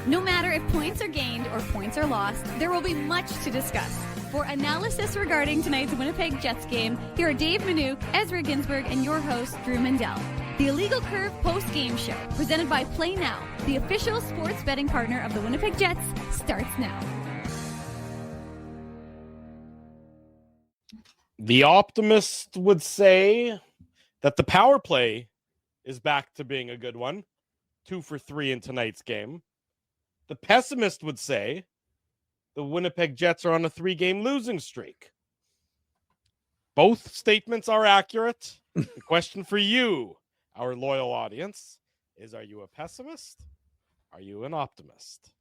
No matter if points are gained or points are lost, there will be much to discuss. For analysis regarding tonight's Winnipeg Jets game, here are Dave Manouk, Ezra Ginsburg, and your host, Drew Mandel. The Illegal Curve post-game show, presented by Play Now, the official sports betting partner of the Winnipeg Jets, starts now. The optimist would say that the power play is back to being a good one. 2 for 3 in tonight's game. The pessimist would say the Winnipeg Jets are on a 3-game losing streak. Both statements are accurate. The question for you, our loyal audience, is: are you a pessimist? Are you an optimist?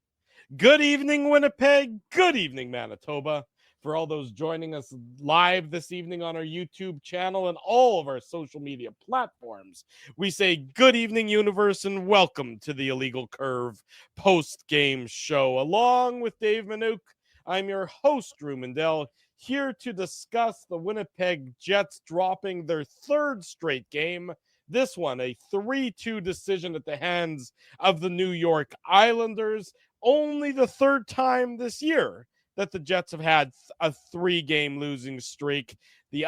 Good evening, Winnipeg. Good evening, Manitoba. For all those joining us live this evening on our YouTube channel and all of our social media platforms, we say good evening, universe, and welcome to the Illegal Curve post-game show. Along with Dave Manouk, I'm your host, Drew Mandel, here to discuss the Winnipeg Jets dropping their 3rd straight game. This one, a 3-2 decision at the hands of the New York Islanders. Only the 3rd time this year that the Jets have had a 3-game losing streak. The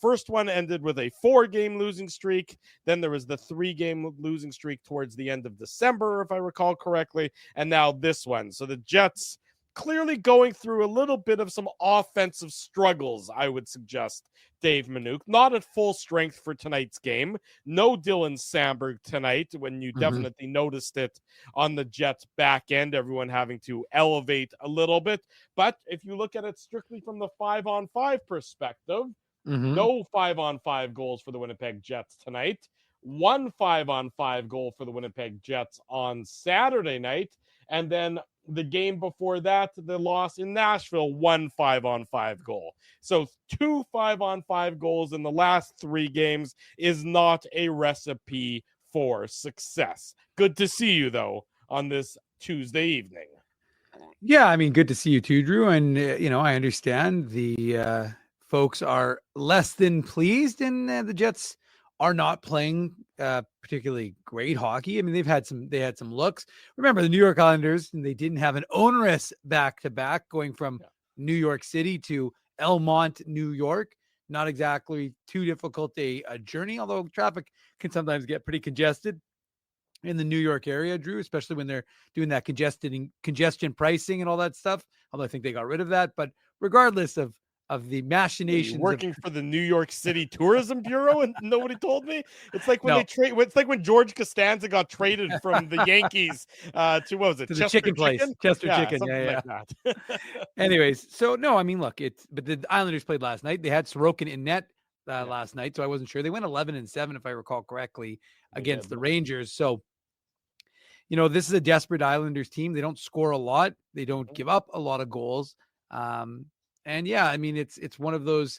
first one ended with a 4-game losing streak. Then there was the 3-game losing streak towards the end of December, if I recall correctly. And now this one. So the Jets clearly going through a little bit of some offensive struggles, I would suggest, Dave Manouk. Not at full strength for tonight's game. No Dylan Samberg tonight, when you definitely noticed it on the Jets back end, everyone having to elevate a little bit. But if you look at it strictly from the 5-on-5 perspective, no 5-on-5 goals for the Winnipeg Jets tonight. 1 5-on-5 goal for the Winnipeg Jets on Saturday night. And then the game before that, the loss in Nashville, 1 5-on-5 goal. So 2 5-on-5 goals in the last 3 games is not a recipe for success. Good to see you, though, on this Tuesday evening. Yeah, I mean, good to see you too, Drew. And, I understand the folks are less than pleased, and the Jets are not playing particularly great hockey. I mean, they had some looks. Remember, the New York Islanders, and they didn't have an onerous back-to-back going from New York City to Elmont, New York. Not exactly too difficult a journey, although traffic can sometimes get pretty congested in the New York area, Drew, especially when they're doing that congestion pricing and all that stuff. Although I think they got rid of that. But regardless of the machinations, working for the New York City Tourism Bureau, and nobody told me. It's like when It's like when George Costanza got traded from the Yankees to what was it? To the chicken place, Chester Chicken. Yeah. Like that. Anyways, so no, I mean, look, but the Islanders played last night. They had Sorokin in net last night, so I wasn't sure. They went 11-7, if I recall correctly, against the Rangers. So, this is a desperate Islanders team. They don't score a lot. They don't give up a lot of goals. And yeah, I mean, it's one of those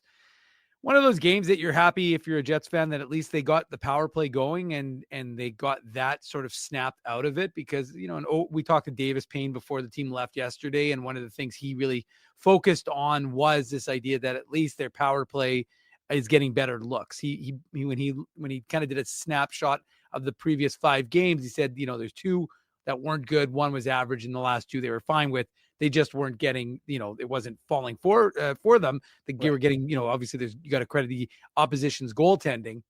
games that you're happy, if you're a Jets fan, that at least they got the power play going and they got that sort of snapped out of it, because, we talked to Davis Payne before the team left yesterday. And one of the things he really focused on was this idea that at least their power play is getting better looks. He when he kind of did a snapshot of the previous 5 games, he said, there's 2 that weren't good. 1 was average, and the last 2 they were fine with. They just weren't getting, it wasn't falling for them. They were getting, obviously you got to credit the opposition's goaltending.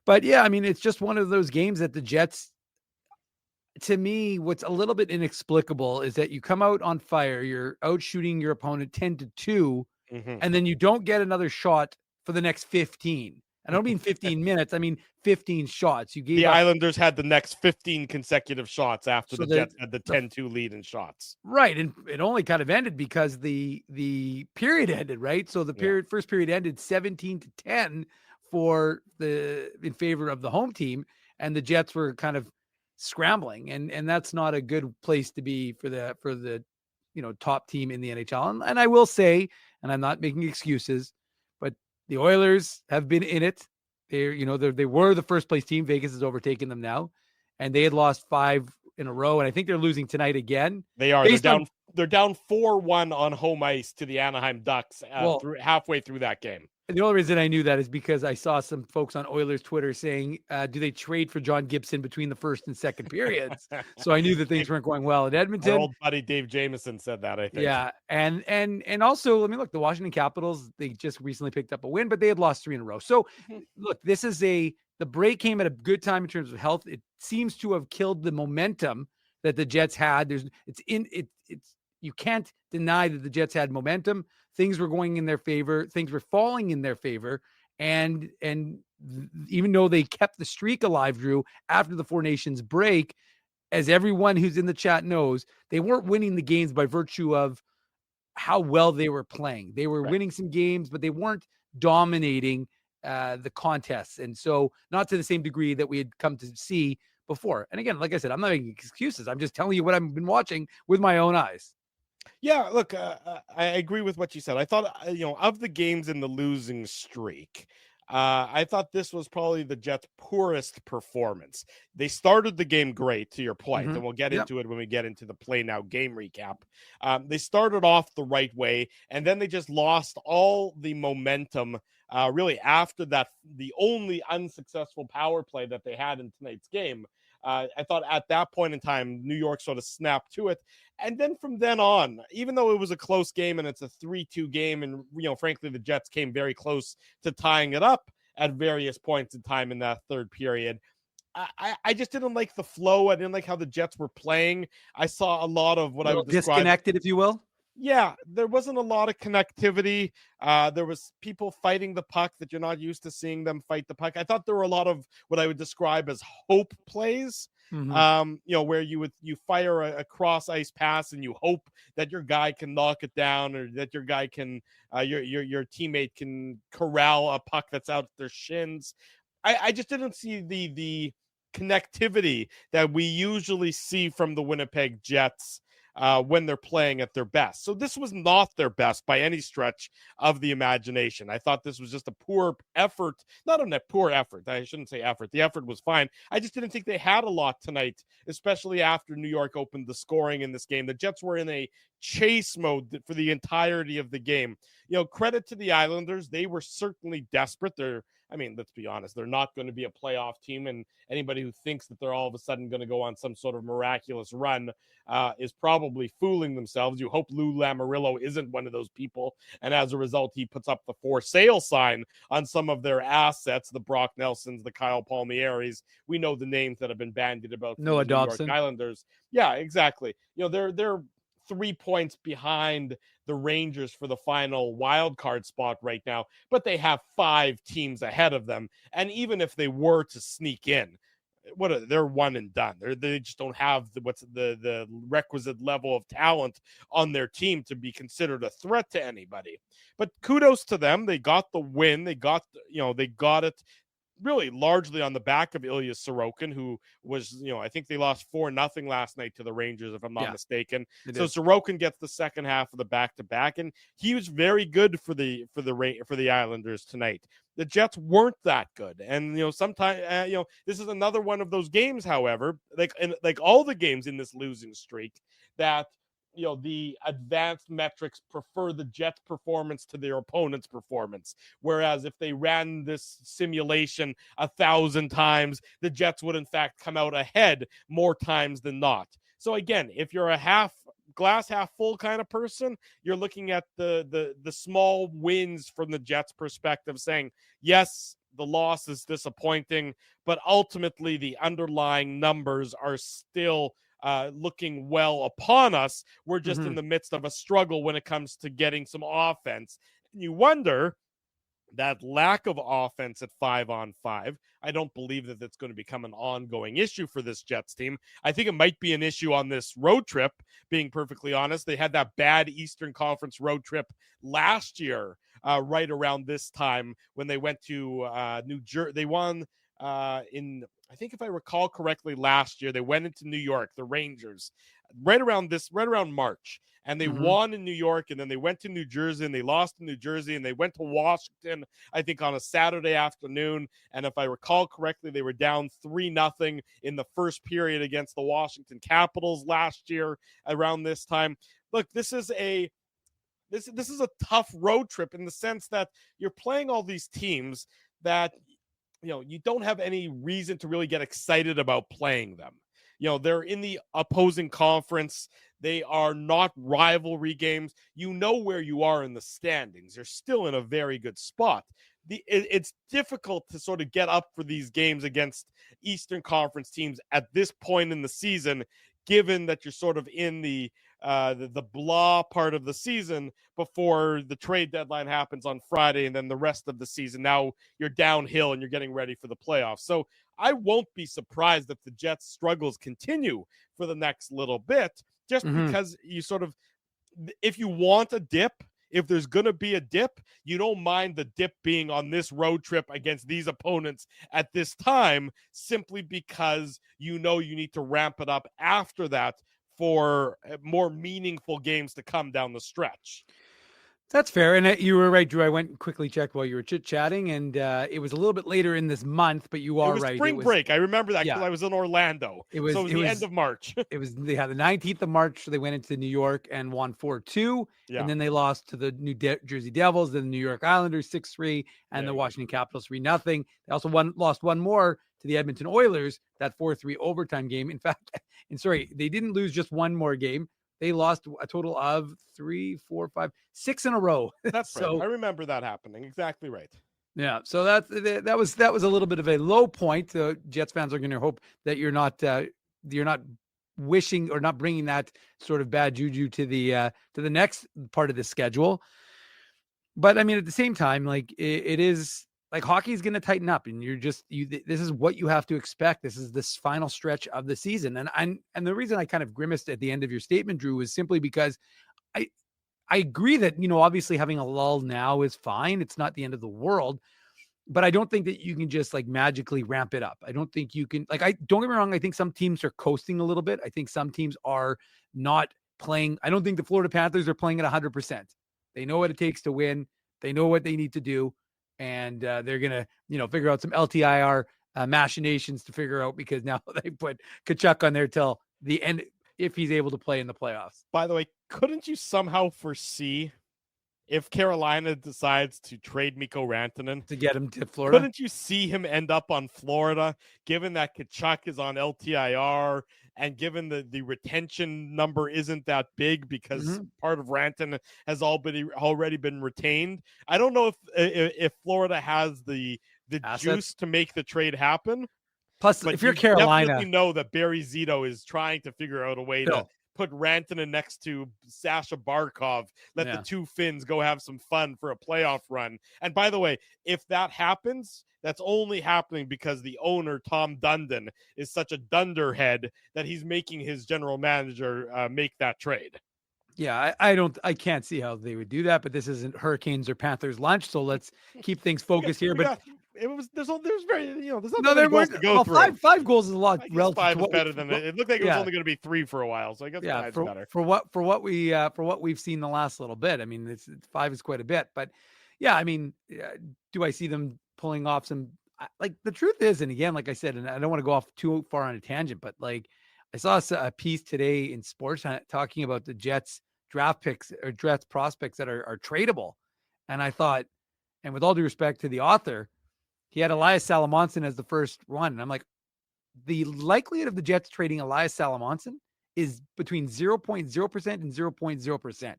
But yeah, I mean, it's just one of those games that the Jets, to me, what's a little bit inexplicable is that you come out on fire, you're out shooting your opponent 10-2, and then you don't get another shot for the next 15. I don't mean 15 minutes. I mean 15 shots. The Islanders had the next 15 consecutive shots after the Jets had the 10-2 lead in shots. Right, and it only kind of ended because the period ended, right? So the first period ended 17-10 in favor of the home team, and the Jets were kind of scrambling, and that's not a good place to be for the top team in the NHL. And I will say, and I'm not making excuses, but the Oilers have been in it. They were the first place team. Vegas has overtaken them now, and they had lost 5 in a row, and I think they're losing tonight again. They are. They're down 4-1 on home ice to the Anaheim Ducks halfway through that game. the only reason I knew that is because I saw some folks on Oilers Twitter saying, do they trade for John Gibson between the first and second periods? So I knew that things weren't going well at Edmonton. Our old buddy Dave Jameson said that, I think. Yeah. And also, I mean, look, the Washington Capitals, they just recently picked up a win, but they had lost 3 in a row. So look, the break came at a good time in terms of health. It seems to have killed the momentum that the Jets had. You can't deny that the Jets had momentum. Things were going in their favor. Things were falling in their favor. And even though they kept the streak alive, Drew, after the Four Nations break, as everyone who's in the chat knows, they weren't winning the games by virtue of how well they were playing. They were winning some games, but they weren't dominating the contests. And so not to the same degree that we had come to see before. And again, like I said, I'm not making excuses. I'm just telling you what I've been watching with my own eyes. Yeah, look, I agree with what you said. I thought, of the games in the losing streak, I thought this was probably the Jets' poorest performance. They started the game great, to your point, and we'll get into it when we get into the play now game recap. They started off the right way, and then they just lost all the momentum really after that, the only unsuccessful power play that they had in tonight's game. I thought at that point in time, New York sort of snapped to it. And then from then on, even though it was a close game and it's a 3-2 game, and, frankly, the Jets came very close to tying it up at various points in time in that third period, I just didn't like the flow. I didn't like how the Jets were playing. I saw a lot of what I would describe disconnected, if you will. Yeah, there wasn't a lot of connectivity. There was people fighting the puck that you're not used to seeing them fight the puck. I thought there were a lot of what I would describe as hope plays, where you fire a cross ice pass and you hope that your guy can knock it down, or that your guy can, your teammate can corral a puck that's out their shins. I just didn't see the connectivity that we usually see from the Winnipeg Jets when they're playing at their best. So this was not their best by any stretch of the imagination. I thought this was just a poor effort. Not a poor effort. I shouldn't say effort. The effort was fine. I just didn't think they had a lot tonight, especially after New York opened the scoring in this game. The Jets were in a chase mode for the entirety of the game. Credit to the Islanders. They were certainly desperate. Let's be honest, they're not going to be a playoff team, and anybody who thinks that they're all of a sudden going to go on some sort of miraculous run is probably fooling themselves. You hope Lou Lamoriello isn't one of those people, and as a result, he puts up the for sale sign on some of their assets, the Brock Nelsons, the Kyle Palmieris. We know the names that have been bandied about. Noah the New Dobson. York Islanders. Yeah, exactly. They're 3 points behind the Rangers for the final wild card spot right now, but they have 5 teams ahead of them. And even if they were to sneak in, they're one and done. They just don't have the requisite level of talent on their team to be considered a threat to anybody. But kudos to them. They got the win. They got it really largely on the back of Ilya Sorokin, who was, I think they lost 4-0 last night to the Rangers, if I'm not mistaken. So Sorokin gets the second half of the back-to-back, and he was very good for the Islanders tonight. The Jets weren't that good, and sometimes this is another one of those games. However, like all the games in this losing streak, that the advanced metrics prefer the Jets' performance to their opponent's performance. Whereas if they ran this simulation 1,000 times, the Jets would in fact come out ahead more times than not. So again, if you're a glass half full kind of person, you're looking at the small wins from the Jets' perspective, saying, yes, the loss is disappointing, but ultimately the underlying numbers are still looking well upon us. We're just in the midst of a struggle when it comes to getting some offense. And you wonder, that lack of offense at 5-on-5, I don't believe that that's going to become an ongoing issue for this Jets team. I think it might be an issue on this road trip, being perfectly honest. They had that bad Eastern Conference road trip last year, right around this time when they went to New Jersey. They won I think if I recall correctly, last year they went into New York, the Rangers, right around March, and they won in New York, and then they went to New Jersey and they lost in New Jersey, and they went to Washington, I think on a Saturday afternoon. And if I recall correctly, they were down 3-0 in the first period against the Washington Capitals last year around this time. Look, this is this is a tough road trip in the sense that you're playing all these teams that, you don't have any reason to really get excited about playing them. They're in the opposing conference. They are not rivalry games. You know where you are in the standings. You're still in a very good spot. It's difficult to sort of get up for these games against Eastern Conference teams at this point in the season, given that you're sort of in the blah part of the season before the trade deadline happens on Friday, and then the rest of the season. Now you're downhill and you're getting ready for the playoffs. So I won't be surprised if the Jets' struggles continue for the next little bit, just because you sort of, if you want a dip, if there's going to be a dip, you don't mind the dip being on this road trip against these opponents at this time, simply because you need to ramp it up after that for more meaningful games to come down the stretch. That's fair. And you were right, Drew. I went and quickly checked while you were chit-chatting, and it was a little bit later in this month, but you are right. Spring break. I remember that because I was in Orlando. It was the end of March. It was the 19th of March. They went into New York and won 4-2. Yeah. And then they lost to the New Jersey Devils, then the New York Islanders 6-3, and the Washington Capitals 3-0. They also lost one more to the Edmonton Oilers, that 4-3 overtime game. In fact, they didn't lose just one more game. They lost a total of 3, 4, 5, 6 in a row. That's right. I remember that happening. Exactly right. Yeah. So that was a little bit of a low point. Jets fans are going to hope that you're not wishing or not bringing that sort of bad juju to the next part of the schedule. But I mean, at the same time, like it is. Like hockey is going to tighten up, and this is what you have to expect. This is this final stretch of the season. And the reason I kind of grimaced at the end of your statement, Drew, is simply because I agree that, obviously having a lull now is fine. It's not the end of the world, but I don't think that you can just like magically ramp it up. I don't think you can, don't get me wrong. I think some teams are coasting a little bit. I think some teams are not playing. I don't think the Florida Panthers are playing at 100%. They know what it takes to win. They know what they need to do. And they're going to, figure out some LTIR machinations to figure out, because now they put Tkachuk on there till the end if he's able to play in the playoffs. By the way, couldn't you somehow foresee if Carolina decides to trade Mikko Rantanen to get him to Florida? Couldn't you see him end up on Florida, given that Tkachuk is on LTIR and given the retention number isn't that big because part of Rantanen has already been retained? I don't know if Florida has the juice to make the trade happen. Plus, if you're Carolina, definitely know that Barry Zito is trying to figure out a way to put Rantanen next to Sasha Barkov, let the two Finns go have some fun for a playoff run. And by the way, if that happens, that's only happening because the owner, Tom Dundon, is such a dunderhead that he's making his general manager make that trade. Yeah, I can't see how they would do that, but this isn't Hurricanes or Panthers lunch, so let's keep things focused here. But there's very, there's not many goals to go through. Five goals is a lot. Relative 5 is better than it. It looked like it was only going to be 3 for a while, so I guess 5 is better. For what we've seen the last little bit. I mean, 5 is quite a bit, but yeah, I mean, do I see them pulling off some? Like the truth is, and again, like I said, and I don't want to go off too far on a tangent, but like I saw a piece today in Sports talking about the Jets draft picks or Jets prospects that are tradable, and I thought, and with all due respect to the author, he had Elias Salamonson as the first one. And I'm like, the likelihood of the Jets trading Elias Salamonson is between 0.0% and 0.0%.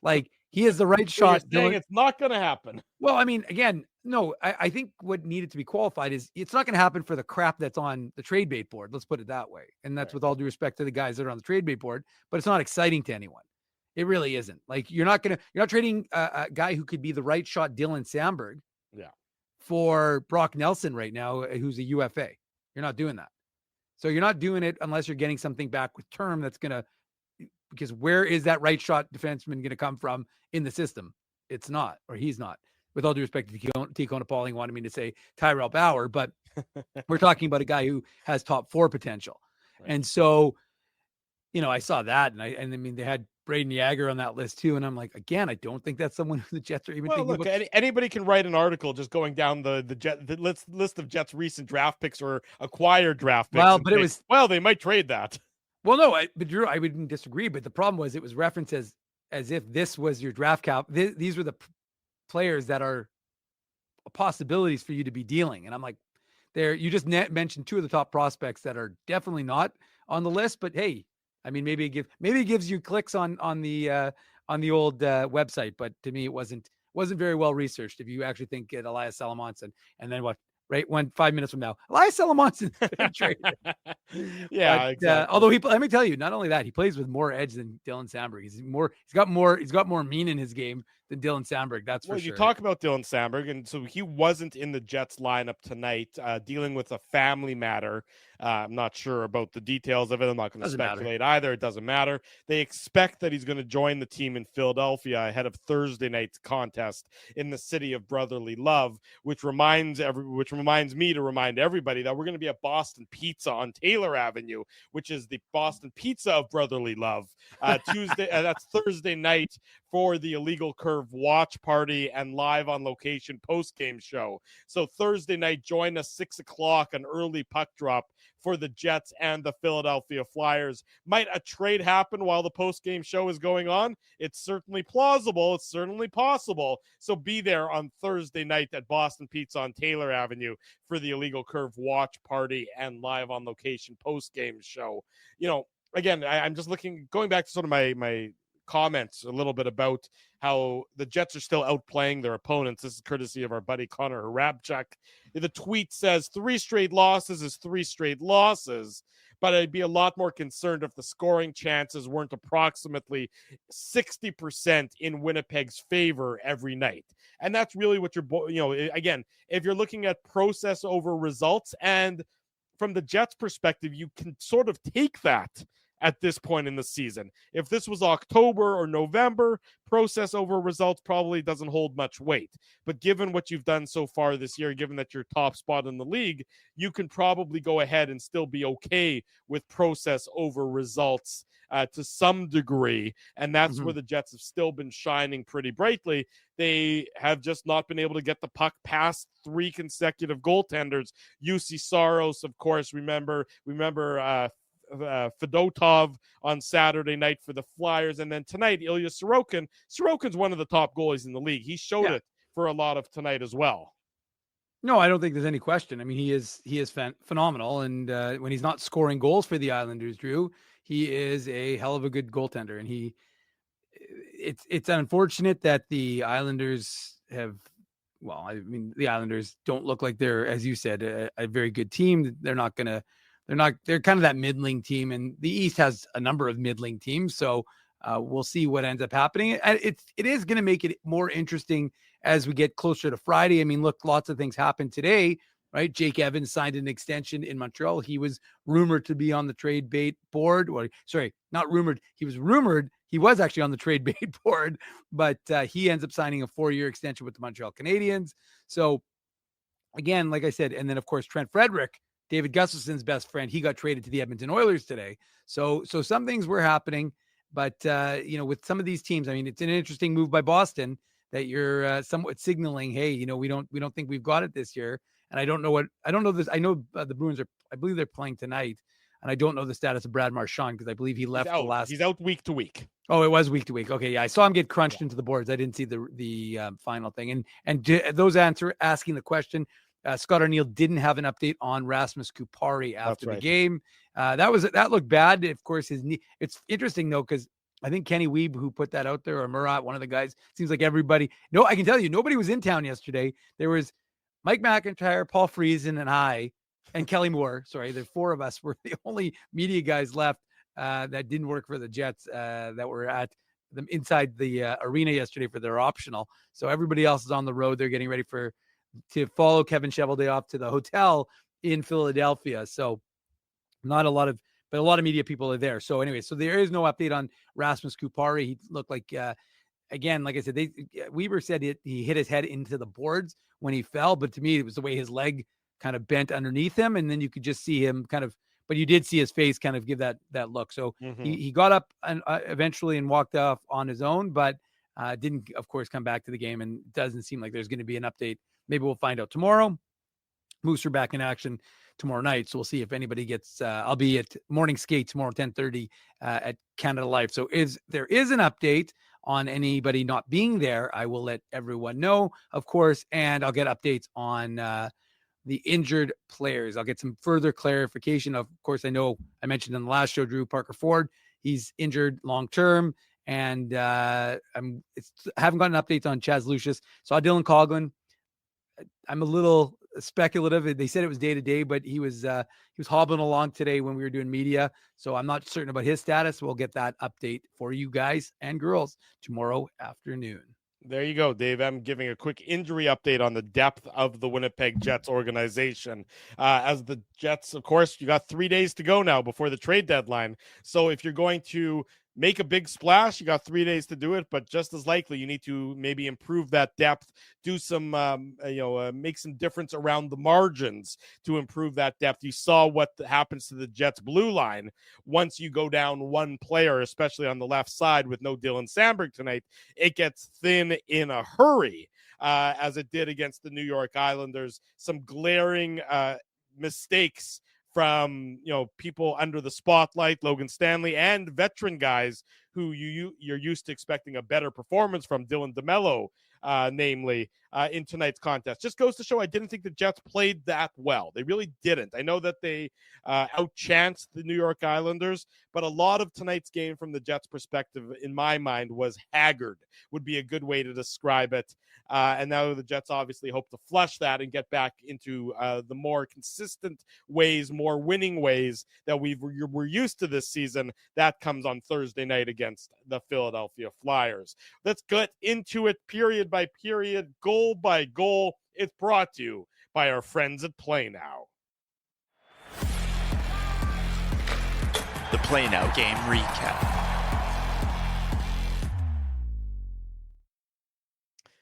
Like, he is the right shot. It's not going to happen. Well, I mean, again, no, I think what needed to be qualified is it's not going to happen for the crap that's on the trade bait board. Let's put it that way. And that's with all due respect to the guys that are on the trade bait board, but it's not exciting to anyone. It really isn't. Like, you're not trading a guy who could be the right shot, Dylan Samberg. Yeah. For Brock Nelson right now, who's a UFA. You're not doing that. So you're not doing it unless you're getting something back with term that's going to, because where is that right shot defenseman going to come from in the system? It's not, or he's not. With all due respect to Tikona Pauling wanted me to say Tyrell Bauer, but we're talking about a guy who has top 4 potential. Right. And so, I saw that, and I mean, they had Braden Yager on that list too. And I'm like, again, I don't think that's someone who the Jets are even thinking about. Anybody can write an article just going down the list of Jets recent draft picks or acquired draft picks. Well, but they might trade that. Well, no, but Drew, I wouldn't disagree. But the problem was it was referenced as as if this was your draft cap. These were the players that are possibilities for you to be dealing. And I'm like, you just mentioned two of the top prospects that are definitely not on the list, but hey, I mean, maybe it gives you clicks on the old website, but to me, it wasn't very well researched. If you actually think Elias Salamonson, and then what, right? 5 minutes from now, Elias Salamonson traded. Yeah, but, exactly. Although let me tell you, not only that, he plays with more edge than Dylan Sandberg. He's got more mean in his game than Dylan Sandberg. That's for sure. You talk about Dylan Sandberg, and so he wasn't in the Jets lineup tonight, dealing with a family matter. I'm not sure about the details of it. I'm not going to speculate either. It doesn't matter. They expect that he's going to join the team in Philadelphia ahead of Thursday night's contest in the city of brotherly love, which reminds me to remind everybody that we're going to be at Boston Pizza on Taylor Avenue, which is the Boston Pizza of brotherly love. Tuesday, that's Thursday night for the Illegal Curve watch party and live on location post-game show. So Thursday night, join us 6:00, an early puck drop for the Jets and the Philadelphia Flyers. Might a trade happen while the post-game show is going on? It's certainly plausible. It's certainly possible. So be there on Thursday night at Boston Pizza on Taylor Avenue for the Illegal Curve watch party and live on location post-game show. Again, I'm just going back to sort of my comments a little bit about how the Jets are still outplaying their opponents. This is courtesy of our buddy Connor Harabchuk. The tweet says 3 straight losses is 3 straight losses, but I'd be a lot more concerned if the scoring chances weren't approximately 60% in Winnipeg's favor every night. And that's really what again, if you're looking at process over results, and from the Jets' perspective, you can sort of take that at this point in the season. If this was October or November, process over results probably doesn't hold much weight. But given what you've done so far this year, given that you're top spot in the league, you can probably go ahead and still be okay with process over results to some degree. And that's where the Jets have still been shining pretty brightly. They have just not been able to get the puck past 3 consecutive goaltenders. UC Saros, of course, remember Fedotov on Saturday night for the Flyers, and then tonight Ilya Sorokin. Sorokin's one of the top goalies in the league. He showed it for a lot of tonight as well. No, I don't think there's any question. I mean, he is phenomenal, and when he's not scoring goals for the Islanders, Drew, he is a hell of a good goaltender. And it's unfortunate that the Islanders the Islanders don't look like they're, as you said, a very good team. They're kind of that middling team, and the East has a number of middling teams. So we'll see what ends up happening. It is going to make it more interesting as we get closer to Friday. I mean, look, lots of things happened today, right? Jake Evans signed an extension in Montreal. He was rumored to be on the trade bait board. Well, sorry, not rumored. He was rumored. He was actually on the trade bait board, but he ends up signing a 4-year extension with the Montreal Canadiens. So again, like I said, and then of course, Trent Frederick, David Gustafson's best friend, he got traded to the Edmonton Oilers today. So some things were happening, but with some of these teams, I mean, it's an interesting move by Boston that you're somewhat signaling, hey, we don't think we've got it this year. And I don't know this. I know the Bruins I believe they're playing tonight, and I don't know the status of Brad Marchand because I believe he left He's out week to week. Oh, it was week to week. Okay, yeah, I saw him get crunched into the boards. I didn't see the final thing. And those asking the question, Scott O'Neill didn't have an update on Rasmus Kupari after the game. That looked bad. Of course, his knee. It's interesting though, because I think Kenny Weeb, who put that out there, or Murat, one of the guys, seems like everybody. No, I can tell you, nobody was in town yesterday. There was Mike McIntyre, Paul Friesen, and I, and Kelly Moore. Sorry, the 4 of us were the only media guys left that didn't work for the Jets that were at them inside the arena yesterday for their optional. So everybody else is on the road. They're getting ready to follow Kevin Cheveldayoff off to the hotel in Philadelphia. So not a lot of media people are there. So anyway, so there is no update on Rasmus Kupari. He looked like, again, like I said, Weber said he hit his head into the boards when he fell, but to me, it was the way his leg kind of bent underneath him. And then you could just see him but you did see his face kind of give that look. So he got up and eventually and walked off on his own, but didn't, of course, come back to the game. And it doesn't seem like there's going to be an update. Maybe we'll find out tomorrow. Moose are back in action tomorrow night. So we'll see if anybody gets, I'll be at morning skate tomorrow, 10:30 at Canada Life. So there is an update on anybody not being there, I will let everyone know, of course, and I'll get updates on the injured players. I'll get some further clarification. Of course, I know I mentioned in the last show, Drew Parker Ford, he's injured long-term, and I haven't gotten updates on Chaz Lucius. Saw Dylan Coughlin. I'm a little speculative. They said it was day to day, but he was hobbling along today when we were doing media. So I'm not certain about his status. We'll get that update for you guys and girls tomorrow afternoon. There you go, Dave. I'm giving a quick injury update on the depth of the Winnipeg Jets organization. As the Jets, of course, you got 3 days to go now before the trade deadline. So if you're going to make a big splash, you got 3 days to do it, but just as likely you need to maybe improve that depth, do some make some difference around the margins to improve that depth. You saw what happens to the Jets blue line once you go down one player, especially on the left side with no Dylan Sandberg tonight. It gets thin in a hurry, as it did against the New York Islanders. Some glaring mistakes from people under the spotlight, Logan Stanley, and veteran guys who you're used to expecting a better performance from, Dylan DeMello, namely, in tonight's contest. Just goes to show I didn't think the Jets played that well. They really didn't. I know that they outchanced the New York Islanders, but a lot of tonight's game from the Jets' perspective, in my mind, was haggard, would be a good way to describe it. And now the Jets obviously hope to flush that and get back into the more consistent ways, more winning ways that we're used to this season. That comes on Thursday night against the Philadelphia Flyers. Let's get into it period by period, goal by goal. It's brought to you by our friends at Play Now. The Play Now game recap.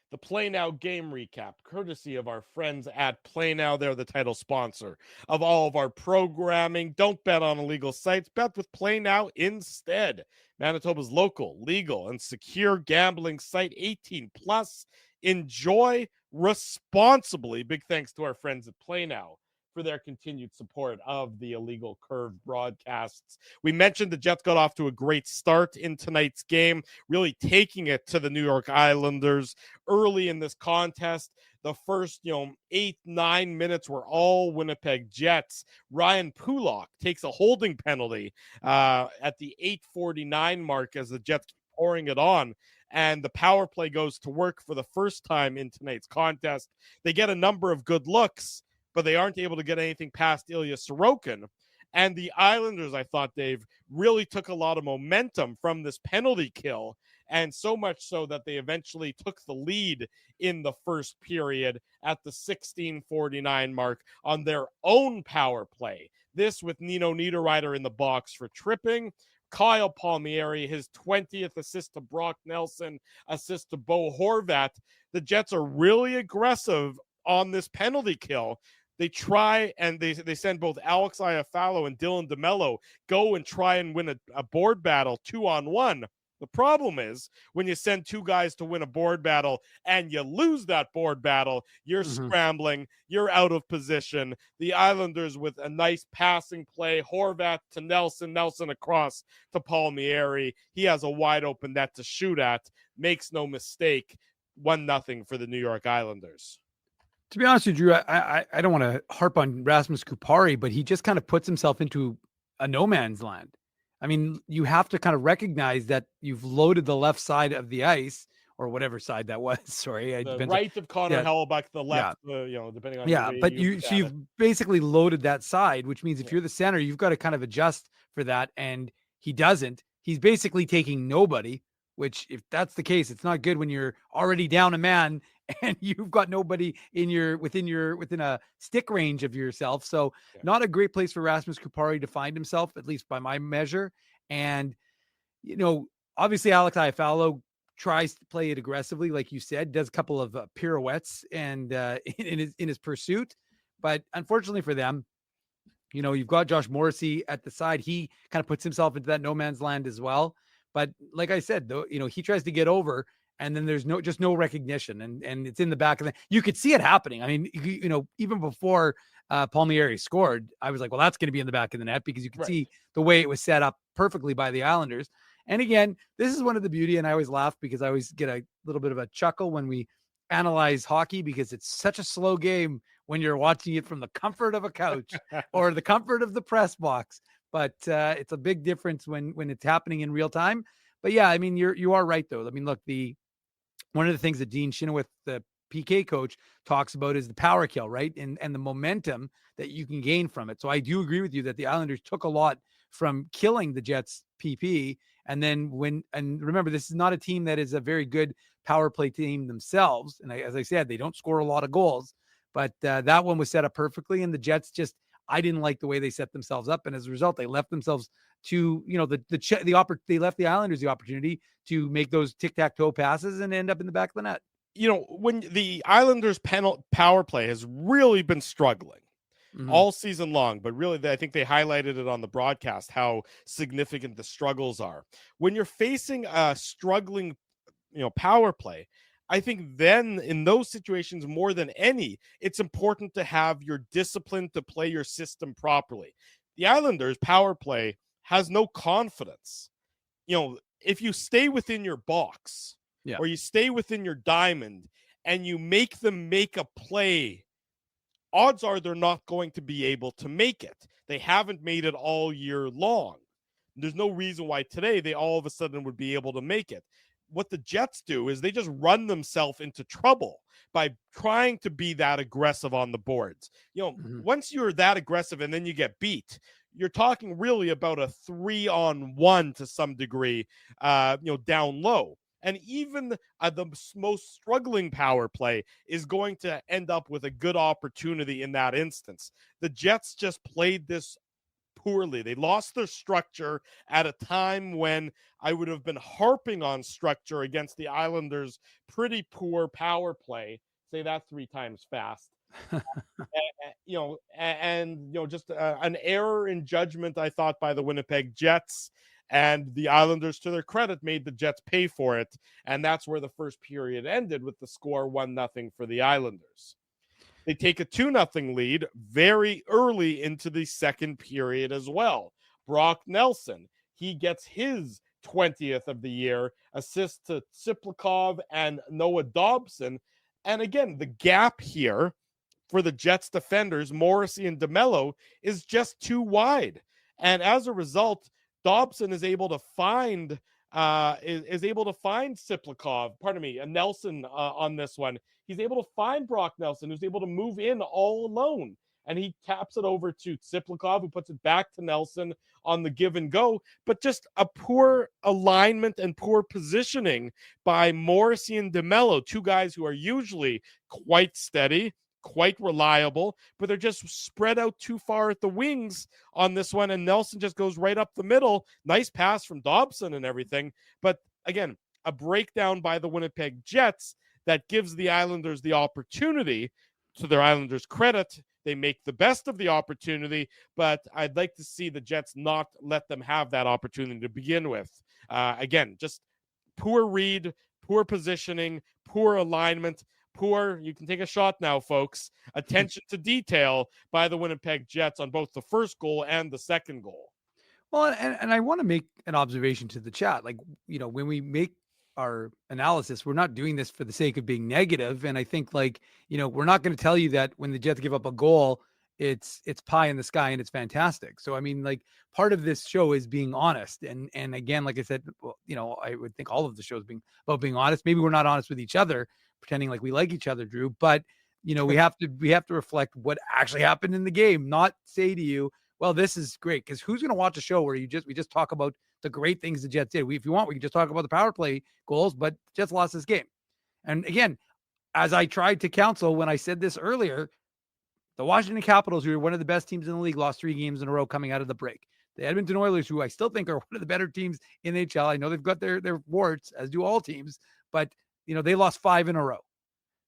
The Play Now game recap, courtesy of our friends at Play Now. They're the title sponsor of all of our programming. Don't bet on illegal sites. Bet with Play Now instead. Manitoba's local, legal, and secure gambling site. 18 plus. Enjoy responsibly. Big thanks to our friends at Play Now for their continued support of the Illegal Curve broadcasts. We mentioned the Jets got off to a great start in tonight's game, really taking it to the New York Islanders early in this contest. The first, 8-9 minutes were all Winnipeg Jets. Ryan Pulock takes a holding penalty at the 8:49 mark as the Jets keep pouring it on. And the power play goes to work for the first time in tonight's contest. They get a number of good looks, but they aren't able to get anything past Ilya Sorokin. And the Islanders, I thought, Dave, really took a lot of momentum from this penalty kill, and so much so that they eventually took the lead in the first period at the 16:49 mark on their own power play. This with Nino Niederreiter in the box for tripping. Kyle Palmieri, his 20th assist to Brock Nelson, assist to Bo Horvat. The Jets are really aggressive on this penalty kill. They try and they send both Alex Iafallo and Dylan DeMello go and try and win a board battle 2-on-1. The problem is when you send two guys to win a board battle and you lose that board battle, you're scrambling, you're out of position. The Islanders with a nice passing play, Horvat to Nelson, Nelson across to Palmieri. He has a wide open net to shoot at, makes no mistake, 1-0 for the New York Islanders. To be honest with you, Drew, I don't want to harp on Rasmus Kupari, but he just kind of puts himself into a no man's land. I mean, you have to kind of recognize that you've loaded the left side of the ice, or whatever side that was. Sorry, the right of Connor Hellebuyck, the left, depending on but you've basically loaded that side, which means if you're the center, you've got to kind of adjust for that, and he doesn't. He's basically taking nobody. Which, if that's the case, it's not good when you're already down a man and you've got nobody within a stick range of yourself. So not a great place for Rasmus Kupari to find himself, at least by my measure. And, obviously Alex Iafallo tries to play it aggressively, like you said, does a couple of pirouettes and in his pursuit. But unfortunately for them, you've got Josh Morrissey at the side. He kind of puts himself into that no man's land as well. But like I said, though, he tries to get over, and then there's no recognition, and it's in the back of the. You could see it happening. I mean, even before Palmieri scored, I was like, well, that's going to be in the back of the net, because you could see the way it was set up perfectly by the Islanders. And again, this is one of the beauty, and I always laugh because I always get a little bit of a chuckle when we analyze hockey because it's such a slow game when you're watching it from the comfort of a couch or the comfort of the press box. But it's a big difference when it's happening in real time. But yeah, I mean, you are right though. I mean, look, one of the things that Dean Chenoweth, the PK coach, talks about is the power kill, right? And the momentum that you can gain from it. So I do agree with you that the Islanders took a lot from killing the Jets PP. And then and remember, this is not a team that is a very good power play team themselves. And as I said, they don't score a lot of goals, but that one was set up perfectly. And the Jets I didn't like the way they set themselves up. And as a result, they left themselves to, they left the Islanders the opportunity to make those tic-tac-toe passes and end up in the back of the net. When the Islanders power play has really been struggling all season long, but really, I think they highlighted it on the broadcast, how significant the struggles are. When you're facing a struggling, power play, I think then in those situations, more than any, it's important to have your discipline to play your system properly. The Islanders power play has no confidence. If you stay within your box or you stay within your diamond and you make them make a play, odds are they're not going to be able to make it. They haven't made it all year long. There's no reason why today they all of a sudden would be able to make it. What the Jets do is they just run themselves into trouble by trying to be that aggressive on the boards. Once you're that aggressive and then you get beat, you're talking really about a 3-on-1 to some degree, down low. And even the most struggling power play is going to end up with a good opportunity in that instance. The Jets just played this poorly. They lost their structure at a time when I would have been harping on structure against the Islanders' pretty poor power play. Say that 3 times fast. Just an error in judgment, I thought, by the Winnipeg Jets. And the Islanders, to their credit, made the Jets pay for it. And that's where the first period ended, with the score 1-0 for the Islanders. They take a 2-0 lead very early into the second period as well. Brock Nelson, he gets his 20th of the year, assist to Siplikov and Noah Dobson. And again, the gap here for the Jets defenders, Morrissey and DeMello, is just too wide. And as a result, Dobson is able to find Siplikov, Nelson on this one. He's able to find Brock Nelson, who's able to move in all alone. And he taps it over to Siplikov, who puts it back to Nelson on the give and go. But just a poor alignment and poor positioning by Morrissey and DeMello, 2 guys who are usually quite steady, quite reliable, but they're just spread out too far at the wings on this one. And Nelson just goes right up the middle. Nice pass from Dobson and everything. But again, a breakdown by the Winnipeg Jets that gives the Islanders the opportunity. To their Islanders' credit, they make the best of the opportunity, but I'd like to see the Jets not let them have that opportunity to begin with. Again, just poor read, poor positioning, poor alignment, you can take a shot now, folks, attention to detail by the Winnipeg Jets on both the first goal and the second goal. Well, and I want to make an observation to the chat. Like, when we make our analysis, we're not doing this for the sake of being negative. And I think, we're not going to tell you that when the Jets give up a goal, it's pie in the sky and it's fantastic. So, I mean, part of this show is being honest. And again, like I said, I would think all of the shows being about being honest. Maybe we're not honest with each other, pretending like we like each other, Drew, but we have to reflect what actually happened in the game, not say to you, well, this is great. Because who's going to watch a show where we just talk about the great things the Jets did? If you want, we can just talk about the power play goals, but Jets lost this game. And again, as I tried to counsel when I said this earlier, the Washington Capitals, who are one of the best teams in the league, lost 3 games in a row coming out of the break. The Edmonton Oilers, who I still think are one of the better teams in the NHL. I know they've got their warts, as do all teams, but they lost 5 in a row,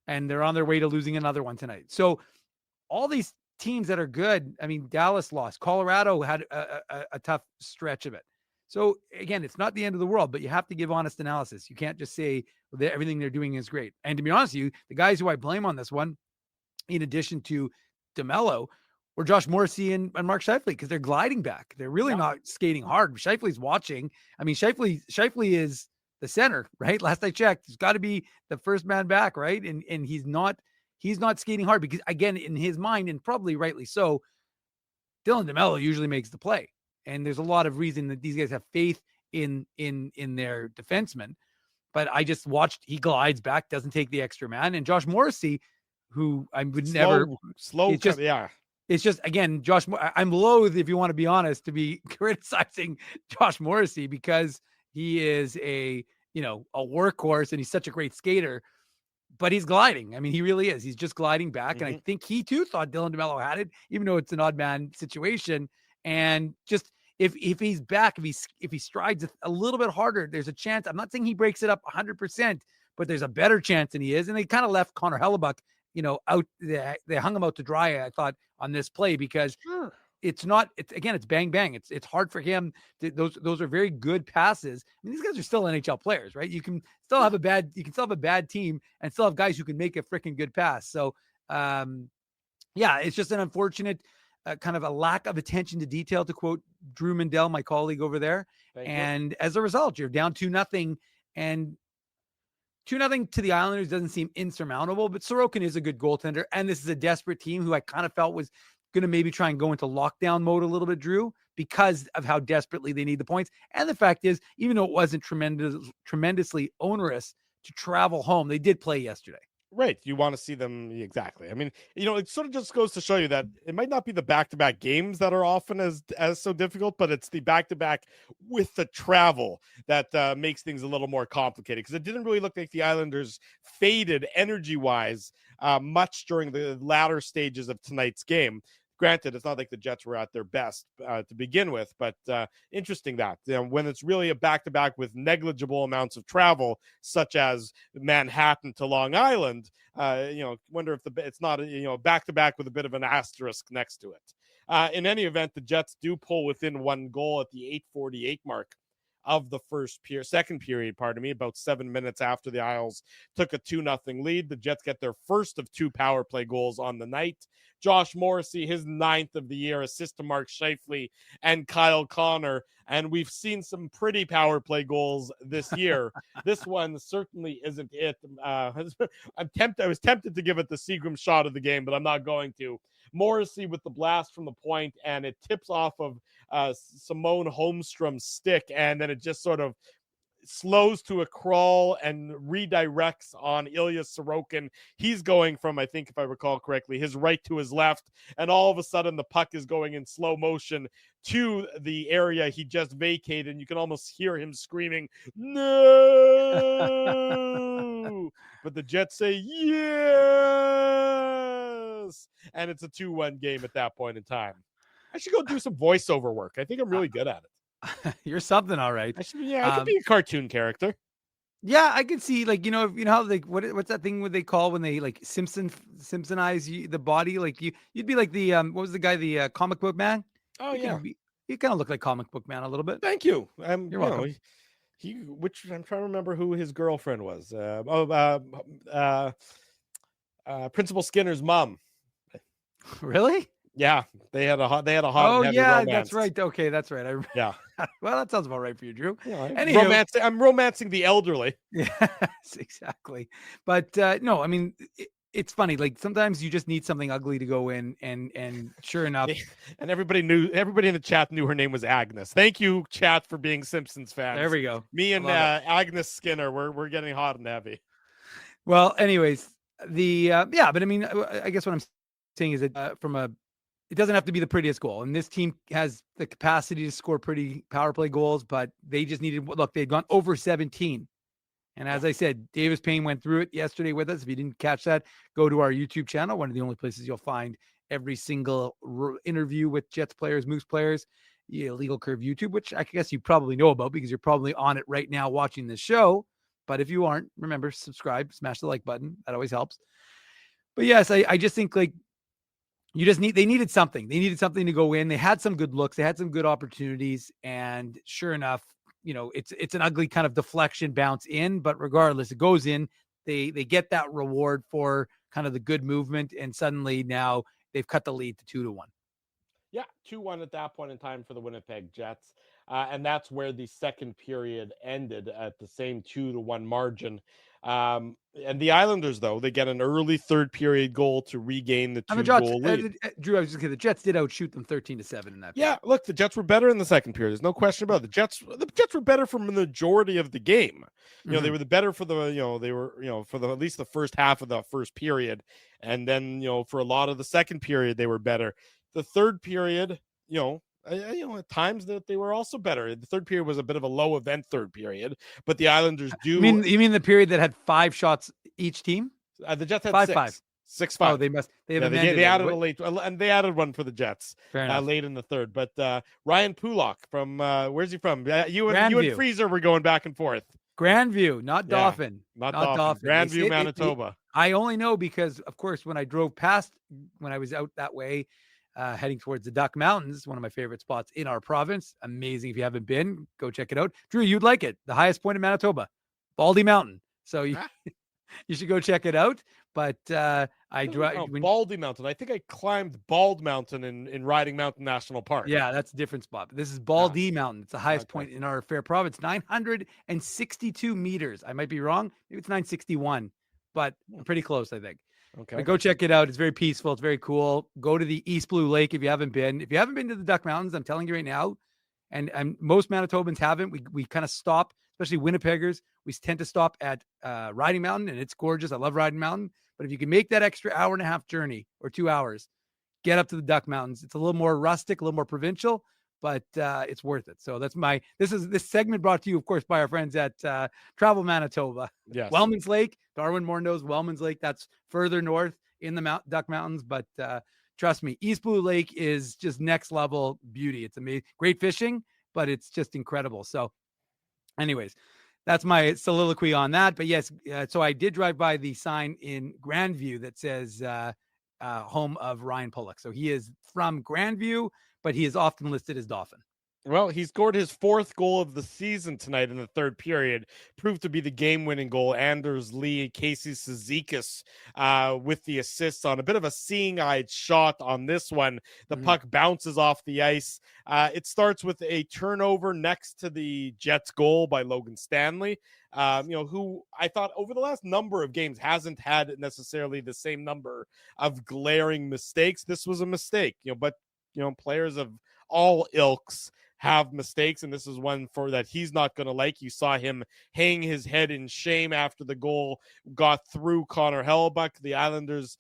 and they're on their way to losing another one tonight. So all these teams that are good, I mean, Dallas lost. Colorado had a tough stretch of it. So again, it's not the end of the world, but you have to give honest analysis. You can't just say that everything they're doing is great. And to be honest with you, the guys who I blame on this one, in addition to DeMello, or Josh Morrissey and Mark Scheifele, because they're gliding back. They're really not skating hard. Scheifele's watching. I mean, Scheifele is the center, right? Last I checked, he's got to be the first man back, right? And he's not skating hard because, again, in his mind, and probably rightly so, Dylan DeMello usually makes the play. And there's a lot of reason that these guys have faith in their defensemen. But I just watched, he glides back, doesn't take the extra man. And Josh Morrissey, who I would slow. It's just, again, I'm loath, if you want to be honest, to be criticizing Josh Morrissey because he is a workhorse and he's such a great skater, but he's gliding. I mean, he really is. He's just gliding back. Mm-hmm. And I think he too thought Dylan DeMello had it, even though it's an odd man situation. And just, if he's back, if he strides a little bit harder, there's a chance. I'm not saying he breaks it up 100%, but there's a better chance than he is. And they kind of left Connor Hellebuck, out. They hung him out to dry, I thought, on this play because it's bang bang. It's hard for him. Those are very good passes. I mean, these guys are still NHL players, right? You can still have a bad team and still have guys who can make a freaking good pass. So, it's just an unfortunate kind of a lack of attention to detail, to quote Drew Mandel, my colleague over there. And as a result, you're down 2-0, and 2-0 to the Islanders doesn't seem insurmountable, but Sorokin is a good goaltender. And this is a desperate team who I kind of felt was going to maybe try and go into lockdown mode a little bit, Drew, because of how desperately they need the points. And the fact is, even though it wasn't tremendously onerous to travel home, they did play yesterday. Right. You want to see them. Exactly. I mean, it sort of just goes to show you that it might not be the back-to-back games that are often as so difficult, but it's the back-to-back with the travel that makes things a little more complicated, because it didn't really look like the Islanders faded energy-wise much during the latter stages of tonight's game. Granted, it's not like the Jets were at their best to begin with, but interesting that when it's really a back-to-back with negligible amounts of travel, such as Manhattan to Long Island, wonder if it's not a back-to-back with a bit of an asterisk next to it. In any event, the Jets do pull within one goal at the 8:48 mark of the second period, about 7 minutes after the Isles took a 2-0 lead. The Jets get their first of 2 power play goals on the night. Josh Morrissey, his 9th of the year, assist to Mark Scheifele and Kyle Connor. And we've seen some pretty power play goals this year. This one certainly isn't it. I was tempted to give it the Seagram shot of the game, but I'm not going to. Morrissey with the blast from the point, and it tips off of Simone Holmstrom's stick, and then it just sort of slows to a crawl and redirects on Ilya Sorokin. He's going from, I think if I recall correctly, his right to his left, and all of a sudden the puck is going in slow motion to the area he just vacated, and you can almost hear him screaming, "No!" But the Jets say, "Yes!" And it's a 2-1 game at that point in time. I should go do some voiceover work. I think I'm really good at it. You're something, all right. I could be a cartoon character. Yeah, I can see, like, how, like, what's that thing what they call when they, like, Simpsonize the body? Like, you'd be like the what was the guy, the comic book man? Oh, you kind of look like comic book man a little bit. Thank you. You're welcome. I'm trying to remember who his girlfriend was. Principal Skinner's mom. Really? Yeah, they had a hot. Oh yeah, romance. that's right. Okay, that's right. Yeah. Well, that sounds about right for you, Drew. I'm romancing the elderly. Yes, exactly. But no, I mean, it's funny. Like, sometimes you just need something ugly to go in, and sure enough, and everybody in the chat knew her name was Agnes. Thank you, chat, for being Simpsons fans. There we go. Me and Agnes Skinner, we're getting hot and heavy. Well, anyways, but I mean, I guess what I'm saying is that it doesn't have to be the prettiest goal. And this team has the capacity to score pretty power play goals, but they just they'd gone over 17. And as I said, Davis Payne went through it yesterday with us. If you didn't catch that, go to our YouTube channel. One of the only places you'll find every single interview with Jets players, Moose players, Legal Curve YouTube, which I guess you probably know about because you're probably on it right now watching this show. But if you aren't, remember, subscribe, smash the like button. That always helps. But yes, I just think, like, they needed something. They needed something to go in. They had some good looks. They had some good opportunities. And sure enough, it's an ugly kind of deflection bounce in, but regardless, it goes in. They get that reward for kind of the good movement. And suddenly now they've cut the lead to 2-1. Yeah, 2-1 at that point in time for the Winnipeg Jets. And that's where the second period ended at the same 2-1 margin. And the Islanders, though, they get an early third period goal to regain the And the Jets, 2-goal lead. Drew, I was just kidding. The Jets did outshoot them 13-7 in that. Yeah, look, the Jets were better in the second period. There's no question about it. The Jets were better for the majority of the game. They were the better for the, they were, for at least the first half of the first period. And then, for a lot of the second period, they were better. The third period, at times that they were also better. The third period was a bit of a low event third period, but the Islanders do. You mean the period that had 5 shots each team? The Jets had 5-5. 6-5. Oh, they added a late, and they added one for the Jets late in the third. But Ryan Pulak from where's he from? You and Freezer were going back and forth. Grandview, not Dauphin. Not Dauphin. Grandview, Manitoba. I only know because, of course, when I drove past, when I was out that way, heading towards the Duck Mountains, one of my favorite spots in our province. Amazing. If you haven't been, go check it out. Drew, you'd like it. The highest point in Manitoba, Baldy Mountain. So you should go check it out. But Baldy Mountain. I think I climbed Bald Mountain in Riding Mountain National Park. Yeah, that's a different spot. But this is Baldy Mountain. It's the highest point in our fair province, 962 meters. I might be wrong. Maybe it's 961, but I'm pretty close, I think. Okay. But go check it out. It's very peaceful. It's very cool. Go to the East Blue Lake if you haven't been. If you haven't been to the Duck Mountains, I'm telling you right now, and most Manitobans haven't. We kind of stop, especially Winnipeggers. We tend to stop at Riding Mountain, and it's gorgeous. I love Riding Mountain. But if you can make that extra hour and a half journey or 2 hours, get up to the Duck Mountains. It's a little more rustic, a little more provincial, but it's worth it. So that's this segment brought to you, of course, by our friends at Travel Manitoba. Yes. Wellman's Lake. Darwin Moore knows Wellman's Lake. That's further north in the Duck Mountains. But trust me, East Blue Lake is just next level beauty. It's amazing. Great fishing, but it's just incredible. So anyways, that's my soliloquy on that. But yes, so I did drive by the sign in Grandview that says home of Ryan Pulak. So he is from Grandview, but he is often listed as Dauphin. Well, he scored his 4th goal of the season tonight in the third period. Proved to be the game-winning goal. Anders Lee, Casey Cizikas with the assists on a bit of a seeing-eyed shot on this one. The puck bounces off the ice. It starts with a turnover next to the Jets' goal by Logan Stanley, who I thought over the last number of games hasn't had necessarily the same number of glaring mistakes. This was a mistake, but players of all ilks have mistakes, and this is one for that he's not going to like. You saw him hang his head in shame after the goal got through Connor Hellebuck. The Islanders,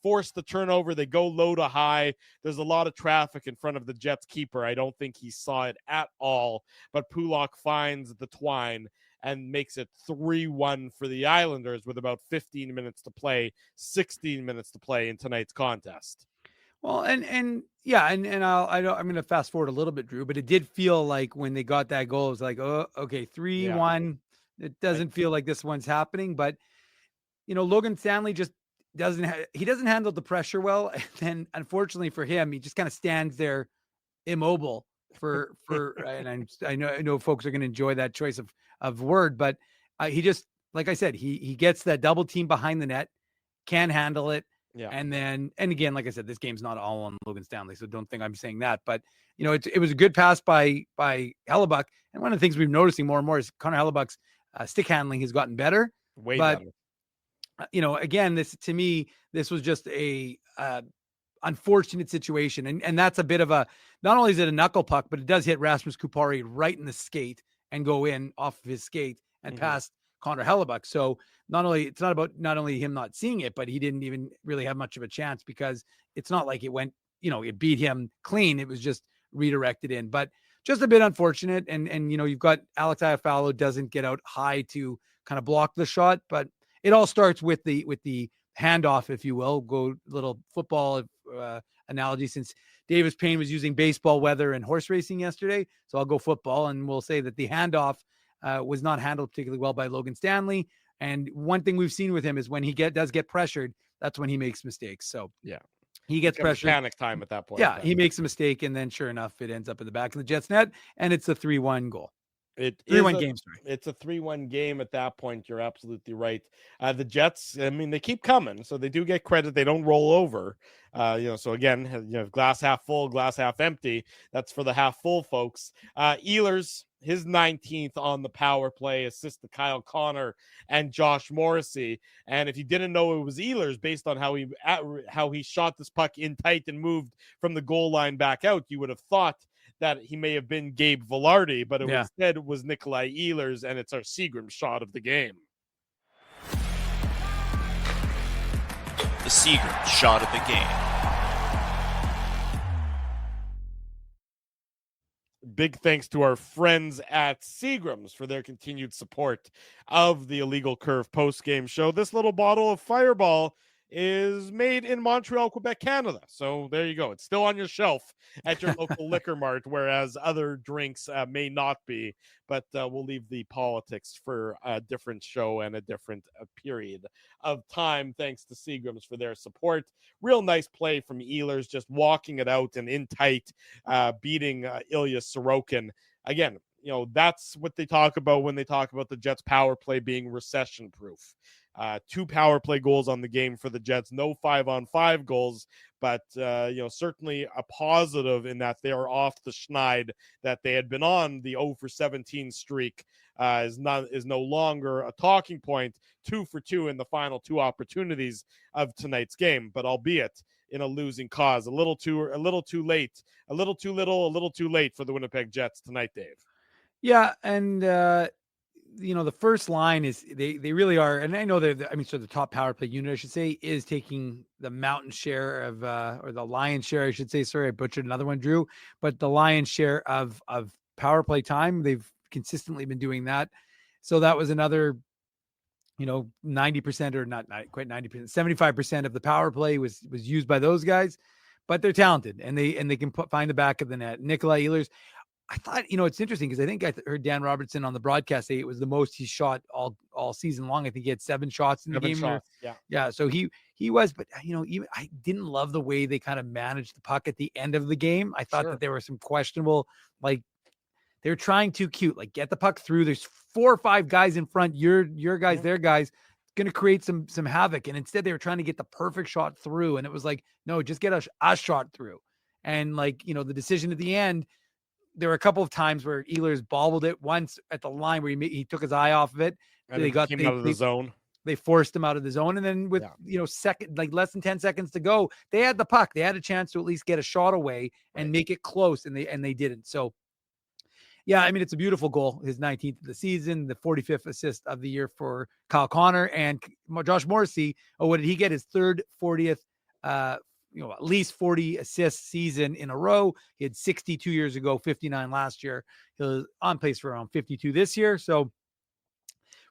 forced the turnover. They go low to high. There's a lot of traffic in front of the Jets keeper. I don't think he saw it at all, but Pulak finds the twine and makes it 3-1 for the Islanders with about 15 minutes to play, 16 minutes to play in tonight's contest. Well, I'm going to fast forward a little bit, Drew, but it did feel like when they got that goal, it was like, oh, okay, 3-1. It doesn't feel like this one's happening, but Logan Stanley just doesn't handle the pressure well. And then unfortunately for him, he just kind of stands there immobile for, and I know folks are going to enjoy that choice of word, but he just, like I said, he gets that double team behind the net, can handle it. Yeah. And again, like I said, this game's not all on Logan Stanley, so don't think I'm saying that. But it was a good pass by Hellebuck, and one of the things we've noticing more and more is Connor Hellebuck's stick handling has gotten better. Way better. Again, this was just a unfortunate situation, and that's a bit of a. Not only is it a knuckle puck, but it does hit Rasmus Kupari right in the skate and go in off of his skate and past Connor Hellebuck. So it's not about not only him not seeing it, but he didn't even really have much of a chance because it's not like it went, it beat him clean. It was just redirected in, but just a bit unfortunate. And you've got Alex Iafallo doesn't get out high to kind of block the shot, but it all starts with the handoff, if you will. Go little football analogy, since Davis Payne was using baseball weather and horse racing yesterday. So I'll go football, and we'll say that the handoff was not handled particularly well by Logan Stanley. And one thing we've seen with him is when he does get pressured, that's when he makes mistakes. So yeah, he gets pressured. Panic time at that point. Yeah, he makes a mistake, and then sure enough, it ends up in the back of the Jets net, and it's a 3-1 goal. It 3-1 game. Sorry. It's a 3-1 game at that point. You're absolutely right. The Jets, they keep coming, so they do get credit. They don't roll over. So again, glass half full, glass half empty. That's for the half full folks. Ehlers, his 19th on the power play, assist to Kyle Connor and Josh Morrissey. And if you didn't know it was Ehlers, based on how he shot this puck in tight and moved from the goal line back out, you would have thought that he may have been Gabe Velarde, but instead it was Nikolai Ehlers, and it's our Seagram shot of the game. The Seagram shot of the game. Big thanks to our friends at Seagram's for their continued support of the Illegal Curve post-game show. This little bottle of Fireball is made in Montreal, Quebec, Canada. So there you go. It's still on your shelf at your local liquor mart, whereas other drinks may not be. But we'll leave the politics for a different show and a different period of time. Thanks to Seagram's for their support. Real nice play from Ehlers, just walking it out and in tight, beating Ilya Sorokin. Again, that's what they talk about when they talk about the Jets power play being recession proof. 2 power play goals on the game for the Jets, no 5-on-5 goals, but certainly a positive in that they are off the schneid that they had been on. The 0-for-17 streak is no longer a talking point. 2 for 2 in the final 2 opportunities of tonight's game, but albeit in a losing cause. A little too late, a little too little, a little too late for the Winnipeg Jets tonight, Dave. Yeah, and the first line is they really are, and I know the top power play unit, I should say, is taking the mountain share of or the lion's share, I should say. Sorry, I butchered another one, Drew, but the lion's share of power play time. They've consistently been doing that. So that was another, 90% or not quite 90%, 75% of the power play was used by those guys, but they're talented and they can find the back of the net. Nikolai Ehlers, I thought, it's interesting because I think I heard Dan Robertson on the broadcast say it was the most he shot all season long. I think he had 7 shots in the game. Shots, yeah. So he was, but even I didn't love the way they kind of managed the puck at the end of the game. I thought that there were some questionable, like they're trying too cute, like get the puck through. There's 4 or 5 guys in front. Your guys, their guys, going to create some havoc. And instead they were trying to get the perfect shot through. And it was like, no, just get a shot through. And the decision at the end, there were a couple of times where Ehlers bobbled it once at the line where he took his eye off of it. And they came out of the zone. They forced him out of the zone. And then with, less than 10 seconds to go, they had the puck. They had a chance to at least get a shot away and make it close. And they didn't. So yeah, I mean, it's a beautiful goal. His 19th of the season, the 45th assist of the year for Kyle Connor and Josh Morrissey. Oh, what did he get? His third 40th, at least 40 assists season in a row. He had 62 years ago, 59 last year. He was on pace for around 52 this year. So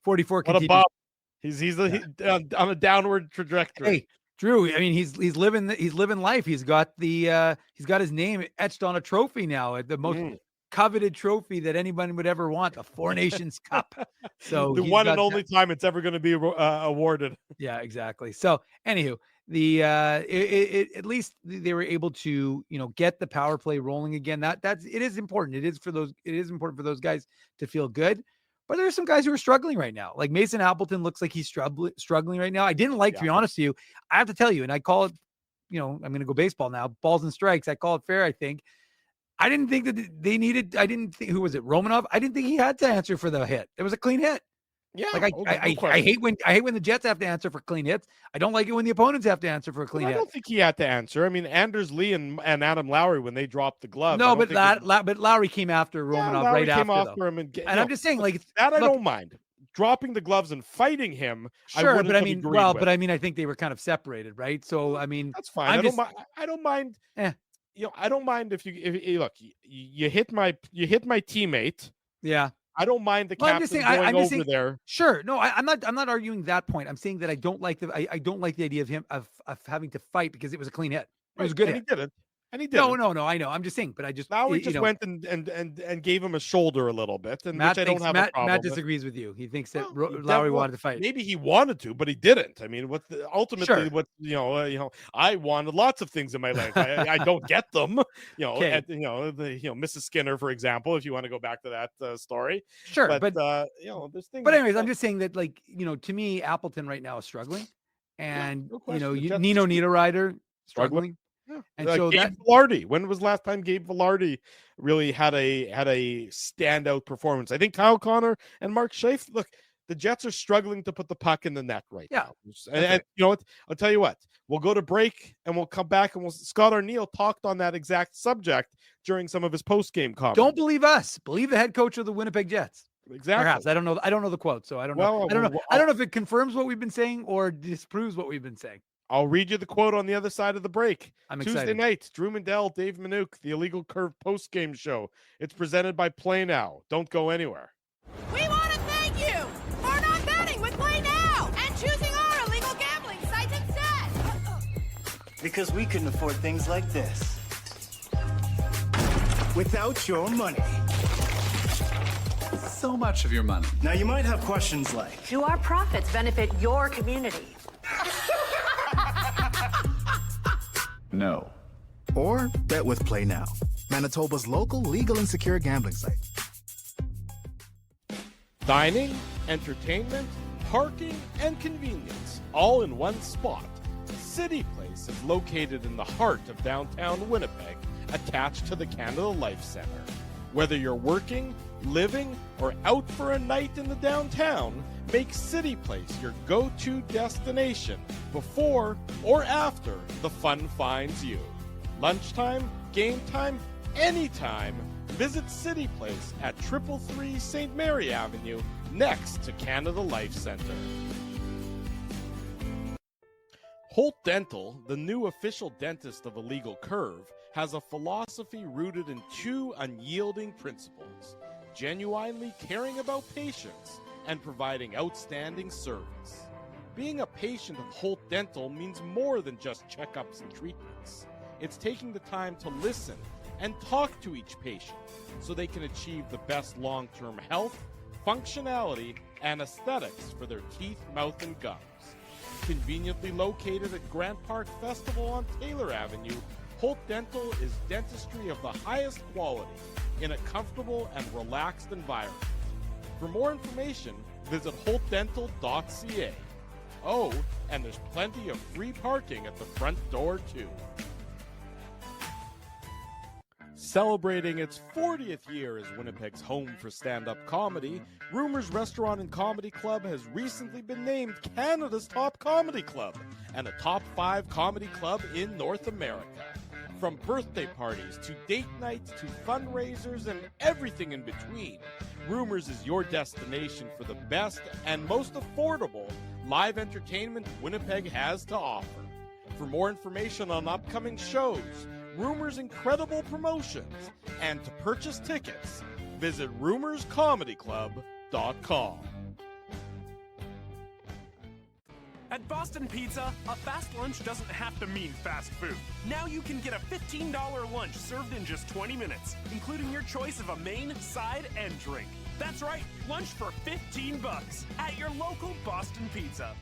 44. What a bop. He's on a downward trajectory. Hey, Drew, I mean, he's living life. He's got his name etched on a trophy now, the most coveted trophy that anybody would ever want, the Four Nations Cup. So the one and only time it's ever going to be awarded. Yeah, exactly. So anywho, at least they were able to get the power play rolling again. It is important. It is important for those guys to feel good. But there's some guys who are struggling right now. Like Mason Appleton looks like he's struggling right now. I didn't to be honest with you, I have to tell you, and I call it, I'm going to go baseball now, balls and strikes. I call it fair, I think. I didn't think that who was it? Romanov? I didn't think he had to answer for the hit. It was a clean hit. Yeah. Like I hate when the Jets have to answer for clean hits. I don't like it when the opponents have to answer for a clean hit. I don't think he had to answer. I mean, Anders Lee and Adam Lowry, when they dropped the glove. No, but Lowry came after Romanov right after him. And I'm just saying, like that, I don't mind. Dropping the gloves and fighting him. Sure, but I mean, I think they were kind of separated, right? So I mean, that's fine. I don't mind. I don't mind if you look. You hit my teammate. Yeah. I don't mind the captain going over there. Sure. No, I'm not arguing that point. I'm saying that I don't like I don't like the idea of him of having to fight because it was a clean hit. It was a good hit. He didn't. And he didn't. No, I know. I'm just saying, but I just now he just went and gave him a shoulder a little bit, and Matt which I don't have a problem Matt with. disagrees with you. He thinks that Lowry wanted to fight. Maybe he wanted to, but he didn't. I mean, I wanted lots of things in my life. I don't get them. Mrs. Skinner, for example, if you want to go back to that story. Sure, but there's things. But anyways, I'm just saying that, like, to me, Appleton right now is struggling, and Nino Niederreiter struggling. Yeah. And so Gabe Velarde. When was the last time Gabe Velarde really had a standout performance? I think Kyle Connor and Mark Scheif. Look, the Jets are struggling to put the puck in the net right now. And you know what? I'll tell you what. We'll go to break and we'll come back and Scott Arniel talked on that exact subject during some of his post-game comments. Don't believe us. Believe the head coach of the Winnipeg Jets. Exactly. Perhaps. I don't know the quote, so I don't know. I don't know if it confirms what we've been saying or disproves what we've been saying. I'll read you the quote on the other side of the break. I'm Tuesday excited. night, Drew Mandel, Dave Minuk, the Illegal Curve post-game show. It's presented by Play Now. Don't go anywhere. We want to thank you for not betting with Play Now and choosing our illegal gambling sites instead. Because we couldn't afford things like this without your money. So much of your money. Now you might have questions like, do our profits benefit your community? No. Or bet with Play Now, Manitoba's local legal and secure gambling site. Dining, entertainment, parking, and convenience, all in one spot. City Place is located in the heart of downtown Winnipeg, attached to the Canada Life Centre. Whether you're working, living, or out for a night in the downtown, make City Place your go-to destination before or after the fun finds you. Lunchtime, game time, anytime, visit City Place at 333 St. Mary Avenue, next to Canada Life Centre. Holt Dental, the new official dentist of Illegal Curve, has a philosophy rooted in two unyielding principles: genuinely caring about patients and providing outstanding service. Being a patient of Holt Dental means more than just checkups and treatments. It's taking the time to listen and talk to each patient so they can achieve the best long-term health, functionality, and aesthetics for their teeth, mouth, and gums. Conveniently located at Grant Park Festival on Taylor Avenue, Holt Dental is dentistry of the highest quality in a comfortable and relaxed environment. For more information, visit holtdental.ca. Oh, and there's plenty of free parking at the front door, too. Celebrating its 40th year as Winnipeg's home for stand-up comedy, Rumors Restaurant and Comedy Club has recently been named Canada's top comedy club and a top 5 comedy club in North America. From birthday parties to date nights to fundraisers and everything in between, Rumors is your destination for the best and most affordable live entertainment Winnipeg has to offer. For more information on upcoming shows, Rumors' incredible promotions, and to purchase tickets, visit rumorscomedyclub.com. At Boston Pizza, a fast lunch doesn't have to mean fast food. Now you can get a $15 lunch served in just 20 minutes, including your choice of a main, side, and drink. That's right, lunch for $15 at your local Boston Pizza.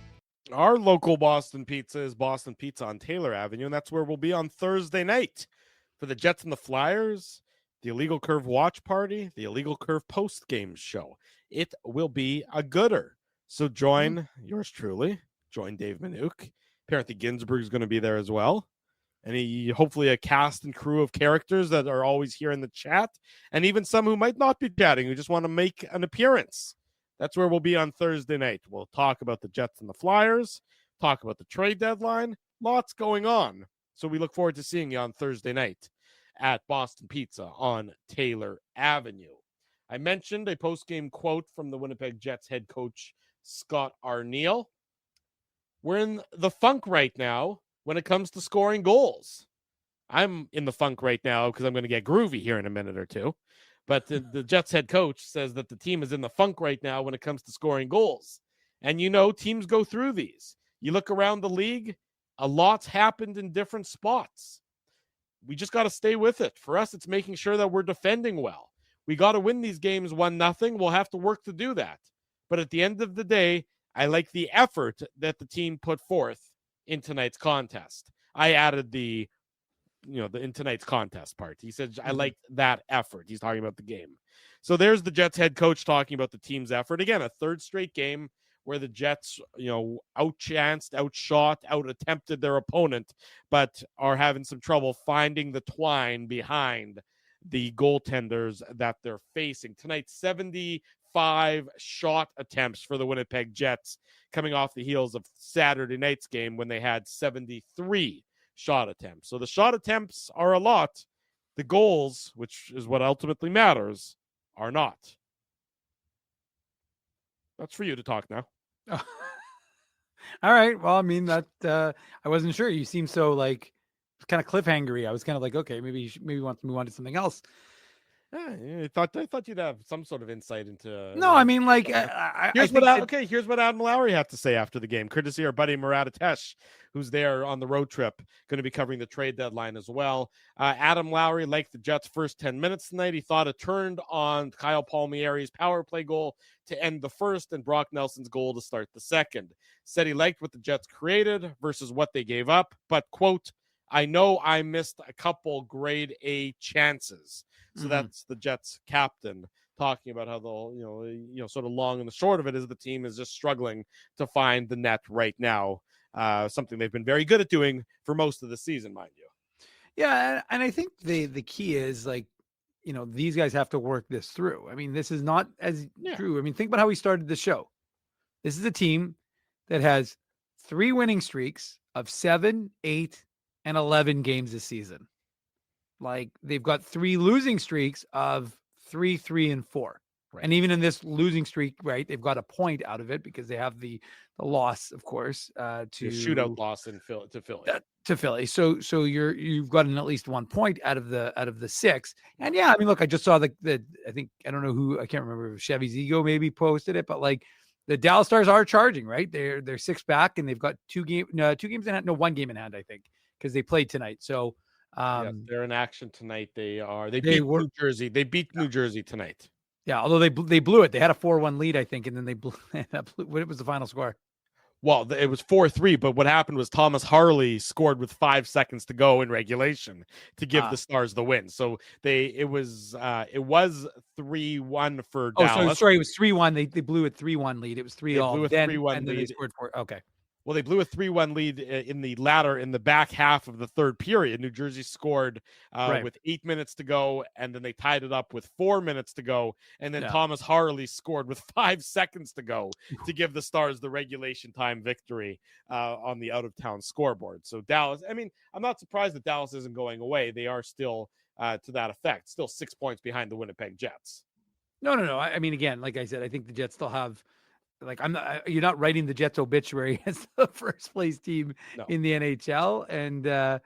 Our local Boston Pizza is Boston Pizza on Taylor Avenue, and that's where we'll be on Thursday night for the Jets and the Flyers, the Illegal Curve watch party, the Illegal Curve post-game show. It will be a gooder. So join yours truly, join Dave Minuk. Apparently Ginsburg is going to be there as well. And hopefully a cast and crew of characters that are always here in the chat, and even some who might not be chatting, who just want to make an appearance. That's where we'll be on Thursday night. We'll talk about the Jets and the Flyers, talk about the trade deadline. Lots going on. So we look forward to seeing you on Thursday night at Boston Pizza on Taylor Avenue. I mentioned a post-game quote from the Winnipeg Jets head coach, Scott Arniel. We're in the funk right now when it comes to scoring goals. I'm in the funk right now because I'm going to get groovy here in a minute or two. But the Jets head coach says that the team is in the funk right now when it comes to scoring goals. And, you know, teams go through these. You look around the league, a lot's happened in different spots. We just got to stay with it. For us, it's making sure that we're defending well. We got to win these games 1-0. We'll have to work to do that. But at the end of the day, I like the effort that the team put forth in tonight's contest. I added the in tonight's contest part. He said, I like that effort. He's talking about the game. So there's the Jets head coach talking about the team's effort. Again, a third straight game where the Jets, outchanced, outshot, out-attempted their opponent, but are having some trouble finding the twine behind the goaltenders that they're facing. Tonight, 75 shot attempts for the Winnipeg Jets, coming off the heels of Saturday night's game when they had 73 shot attempts. So the shot attempts are a lot. The goals, which is what ultimately matters, are not. That's for you to talk now. All right. Well, I mean, that I wasn't sure. You seem so like kind of cliffhangery. I was kind of like, okay, maybe we want to move on to something else. I thought you'd have some sort of insight into. No, I mean, like, here's what Adam Lowry had to say after the game, courtesy our buddy Murat Atesh, who's there on the road trip, going to be covering the trade deadline as well. Adam Lowry liked the Jets' first 10 minutes tonight. He thought it turned on Kyle Palmieri's power play goal to end the first and Brock Nelson's goal to start the second. Said he liked what the Jets created versus what they gave up, but, quote, I know I missed a couple grade A chances. So that's the Jets captain talking about how the sort of long and the short of it is the team is just struggling to find the net right now. Something they've been very good at doing for most of the season, mind you. Yeah, and I think the key is like, these guys have to work this through. I mean, this is not as true. I mean, think about how we started the show. This is a team that has 3 winning streaks of 7, 8, and 11 games this season. Like, they've got 3 losing streaks of 3, 3, and 4. Right. And even in this losing streak, right, they've got a point out of it because they have the loss, of course, to the shootout loss to Philly. To Philly. So you've gotten at least 1 point out of the 6. And yeah, I mean, look, I just saw I don't know who, I can't remember if Chevy's Ego maybe posted it, but like the Dallas Stars are charging, right? They're 6 back and they've got 1 game in hand, I think, because they played tonight. So they're in action tonight. They beat New Jersey. They beat New Jersey tonight. Yeah, although they blew it. They had a 4-1 lead, I think, and then they blew. What was the final score? Well, it was 4-3, but what happened was Thomas Harley scored with 5 seconds to go in regulation to give the Stars the win. So it was 3-1 for Dallas. Oh, sorry, it was 3-1. They blew a 3-1 lead. It was 3-all. Blew a 3-1 and then they scored 4. Okay. Well, they blew a 3-1 lead in the back half of the third period. New Jersey scored with 8 minutes to go, and then they tied it up with 4 minutes to go. And then Thomas Harley scored with 5 seconds to go to give the Stars the regulation time victory on the out-of-town scoreboard. So Dallas, I mean, I'm not surprised that Dallas isn't going away. They are still, to that effect, still 6 points behind the Winnipeg Jets. No. I mean, again, like I said, I think the Jets still have. Like, you're not writing the Jets obituary as the first place team in the NHL. And I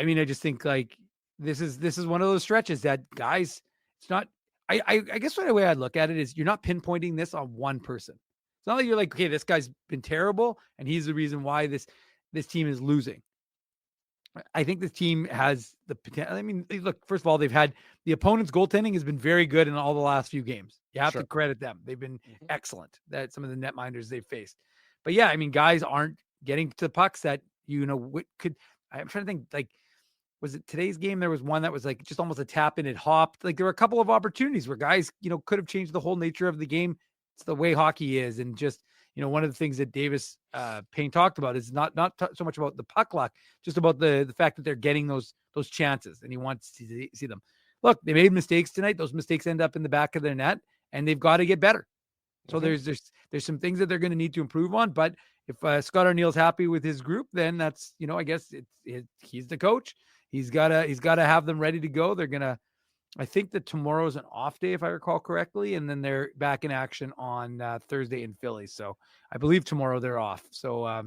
mean, I just think like this is one of those stretches that guys, it's not, I guess the way I look at it is you're not pinpointing this on one person. It's not like you're like, okay, this guy's been terrible and he's the reason why this team is losing. I think the team has the potential. I mean, look, first of all, they've had the opponent's goaltending has been very good in all the last few games. You have to credit them. They've been excellent. That some of the netminders they've faced. But yeah, I mean, guys aren't getting to pucks that, I'm trying to think, like, was it today's game? There was one that was like just almost a tap and it hopped. Like there were a couple of opportunities where guys, could have changed the whole nature of the game. It's the way hockey is. And just, one of the things that Davis Payne talked about is not so much about the puck luck, just about the fact that they're getting those chances and he wants to see them. Look, they made mistakes tonight. Those mistakes end up in the back of their net and they've got to get better. So there's some things that they're going to need to improve on. But if Scott Arniel's happy with his group, then that's, I guess he's the coach. He's got to have them ready to go. They're going to, I think that tomorrow's an off day, if I recall correctly, and then they're back in action on Thursday in Philly. So I believe tomorrow they're off. So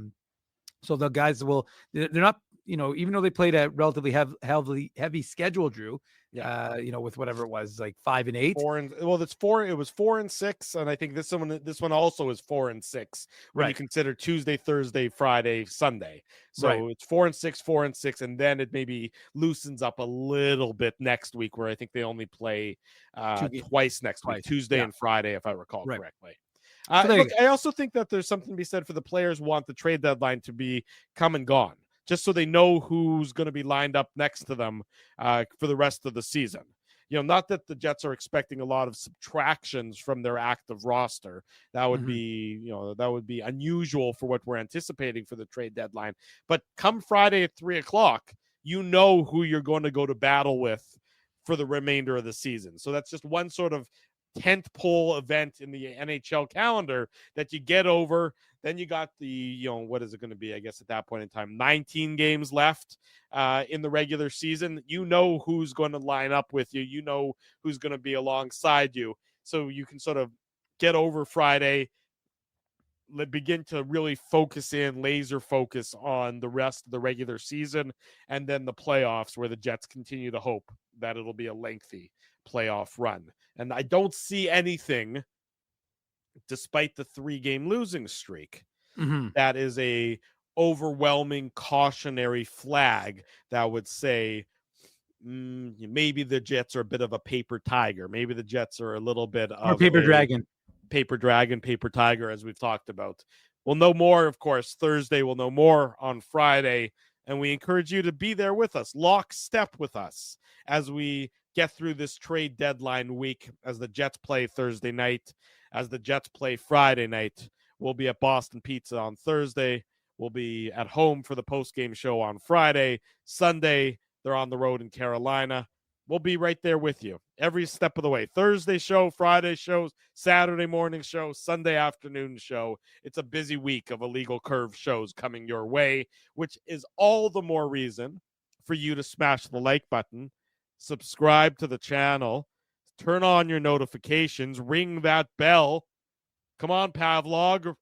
so the guys they're not, even though they played a relatively heavy schedule, Drew, with whatever it was, like 5 and 8. It was 4 and 6, and I think this one also is 4 and 6 when you consider Tuesday, Thursday, Friday, Sunday. So it's 4 and 6, 4 and 6, and then it maybe loosens up a little bit next week, where I think they only play twice next week, Tuesday and Friday, if I recall correctly. Look, I also think that there's something to be said for the players want the trade deadline to be come and gone, just so they know who's going to be lined up next to them for the rest of the season. not that the Jets are expecting a lot of subtractions from their active roster. That would be, that would be unusual for what we're anticipating for the trade deadline. But come Friday at 3:00, who you're going to go to battle with for the remainder of the season. So that's just one sort of tent pole event in the NHL calendar that you get over. Then you got the, what is it going to be? I guess at that point in time, 19 games left in the regular season. You know who's going to line up with you. You know who's going to be alongside you. So you can sort of get over Friday, begin to really laser focus on the rest of the regular season, and then the playoffs, where the Jets continue to hope that it'll be a lengthy playoff run. And I don't see anything, despite the 3-game losing streak, that is a overwhelming cautionary flag that would say maybe the Jets are a bit of a paper tiger. Maybe the Jets are a little bit of paper dragon, paper tiger, as we've talked about. We'll know more, of course, Thursday. We'll know more on Friday. And we encourage you to be there with us, lockstep with us, as we get through this trade deadline week, as the Jets play Thursday night, as the Jets play Friday night. We'll be at Boston Pizza on Thursday. We'll be at home for the post-game show on Friday. Sunday, they're on the road in Carolina. We'll be right there with you every step of the way. Thursday show, Friday shows, Saturday morning show, Sunday afternoon show. It's a busy week of Illegal Curve shows coming your way, which is all the more reason for you to smash the like button, subscribe to the channel, turn on your notifications, ring that bell. Come on, Pavlov,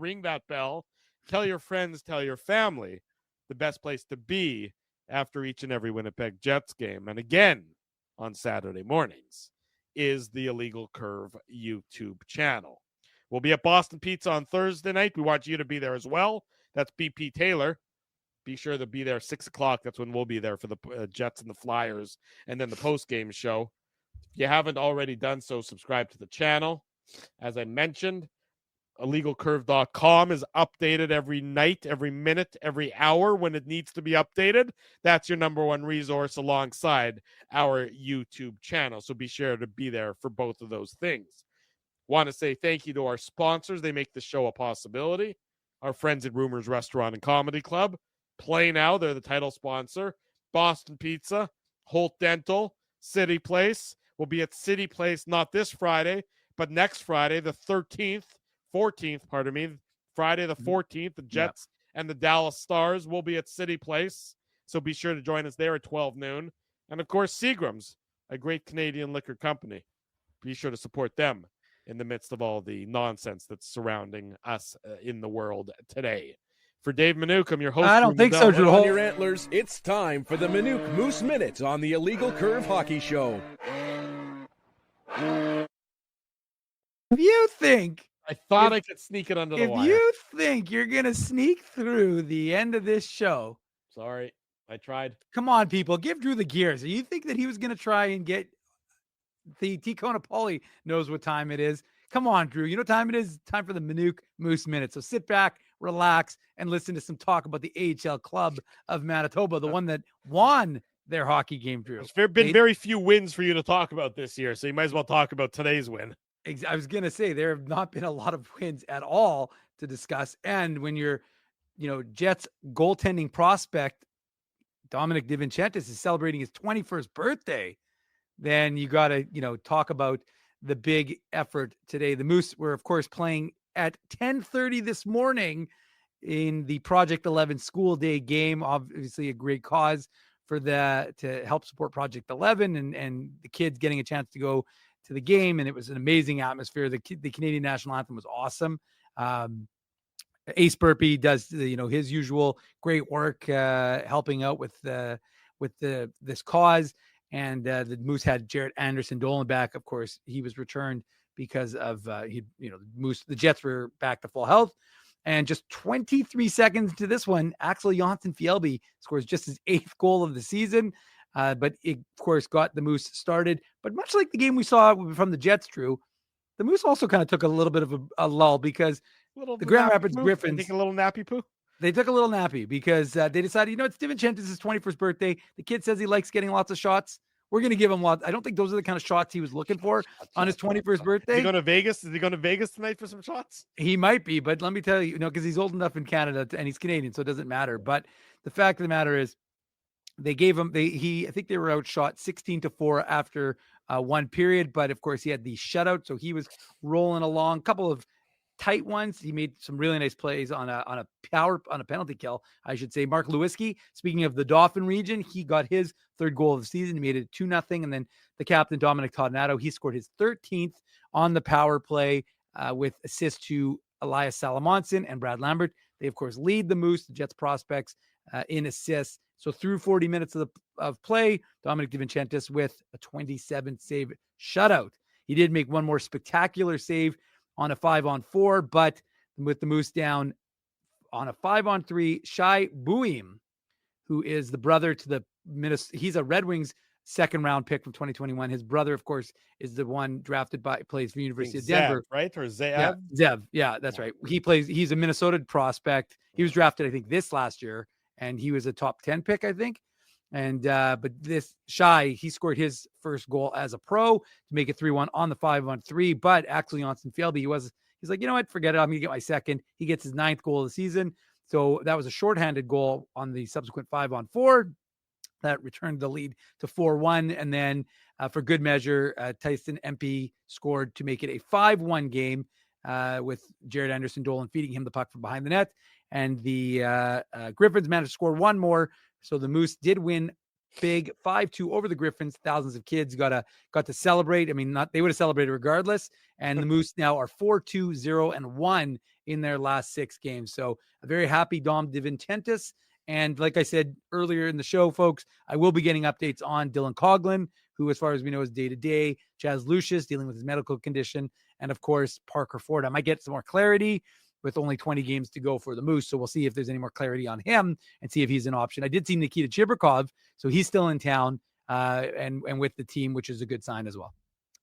ring that bell. Tell your friends, tell your family the best place to be after each and every Winnipeg Jets game. And again, on Saturday mornings, is the Illegal Curve YouTube channel. We'll be at Boston Pizza on Thursday night. We want you to be there as well. That's BP Taylor. Be sure to be there 6:00. That's when we'll be there for the Jets and the Flyers, and then the post-game show. If you haven't already done so, subscribe to the channel. As I mentioned, IllegalCurve.com is updated every night, every minute, every hour when it needs to be updated. That's your number one resource alongside our YouTube channel. So be sure to be there for both of those things. Want to say thank you to our sponsors. They make the show a possibility. Our friends at Rumors Restaurant and Comedy Club. Play Now, they're the title sponsor. Boston Pizza, Holt Dental, City Place. We'll be at City Place not this Friday, but next Friday, the 14th, Friday the 14th, the Jets and the Dallas Stars will be at City Place. So be sure to join us there at 12 noon. And, of course, Seagram's, a great Canadian liquor company. Be sure to support them in the midst of all the nonsense that's surrounding us in the world today. For Dave Minuk, I'm your host. I don't think so, Drew. On your antlers, it's time for the Minuk Moose Minute on the Illegal Curve Hockey Show. If you think... I thought I could sneak it under the wire. If you think you're going to sneak through the end of this show... Sorry, I tried. Come on, people. Give Drew the gears. You think that he was going to try and get... The T-Kona Pauly knows what time it is. Come on, Drew. You know what time it is? Time for the Minuk Moose Minute. So sit back, relax, and listen to some talk about the AHL club of Manitoba, the one that won their hockey game, Drew. There's been very few wins for you to talk about this year, so you might as well talk about today's win. I was going to say there have not been a lot of wins at all to discuss. And when you're, Jets goaltending prospect, Dominic DiVincentis, is celebrating his 21st birthday, then you got to, talk about the big effort today. The Moose were, of course, playing at 10:30 this morning in the Project 11 school day game. Obviously a great cause to help support Project 11 and the kids getting a chance to go to the game. And it was an amazing atmosphere. The Canadian national anthem was awesome. Ace Burpee does his usual great work helping out with this cause. And the Moose had Jarrett Anderson Dolan back. Of course, he was returned because of the Jets were back to full health. And just 23 seconds to this one, Axel Jonsson-Fjällby scores just his 8th goal of the season. But it, of course, got the Moose started. But much like the game we saw from the Jets, Drew, the Moose also kind of took a little bit of a lull because the Grand Rapids Griffins take a little nappy poo. They took a little nappy because they decided, it's DiVincentis' 21st birthday. The kid says he likes getting lots of shots. We're going to give him lots. I don't think those are the kind of shots he was looking for on his 21st birthday. Is he going to Vegas? Is he going to Vegas tonight for some shots? He might be, but let me tell you, because he's old enough in Canada and he's Canadian, so it doesn't matter. But the fact of the matter is, they gave him, I think they were outshot 16-4 after one period. But of course, he had the shutout, so he was rolling along. A couple of tight ones. He made some really nice plays on a penalty kill, I should say. Mark Lewinsky, speaking of the Dauphin region, he got his third goal of the season. He made it 2-0. And then the captain, Dominic Tonnato, he scored his 13th on the power play with assists to Elias Salamonson and Brad Lambert. They, of course, lead the Moose, the Jets prospects, in assists. So through 40 minutes of play, Dominic DiVincentis with a 27-save shutout. He did make one more spectacular save on a 5-on-4, but with the Moose down on a 5-on-3, Shai Buim, who is the brother to the he's a Red Wings second-round pick from 2021. His brother, of course, is the one plays for University of Denver. Right? Or Zev? Yeah, Zev. Yeah, that's right. He's a Minnesota prospect. He was drafted, I think, this last year, and he was a top 10 pick, I think. And but this Shai, he scored his first goal as a pro to make it 3-1 on the 5-on-3. But actually, Austin Felby, he's like, you know what, forget it. I'm gonna get my second. He gets his 9th goal of the season. So that was a shorthanded goal on the subsequent 5-on-4 that returned the lead to 4-1. And then for good measure, Tyson Empey scored to make it a 5-1 game with Jared Anderson Dolan feeding him the puck from behind the net. And the Griffins managed to score one more. So the Moose did win big 5-2 over the Griffins. Thousands of kids got to celebrate. I mean, they would have celebrated regardless. And the Moose now are 4-2-0-1 in their last 6 games. So a very happy Dom DiVincentis. And like I said earlier in the show, folks, I will be getting updates on Dylan Coughlin, who, as far as we know, is day-to-day. Chaz Lucius dealing with his medical condition. And, of course, Parker Ford. I might get some more clarity with only 20 games to go for the Moose. So we'll see if there's any more clarity on him and see if he's an option. I did see Nikita Chibrikov, so he's still in town and with the team, which is a good sign as well.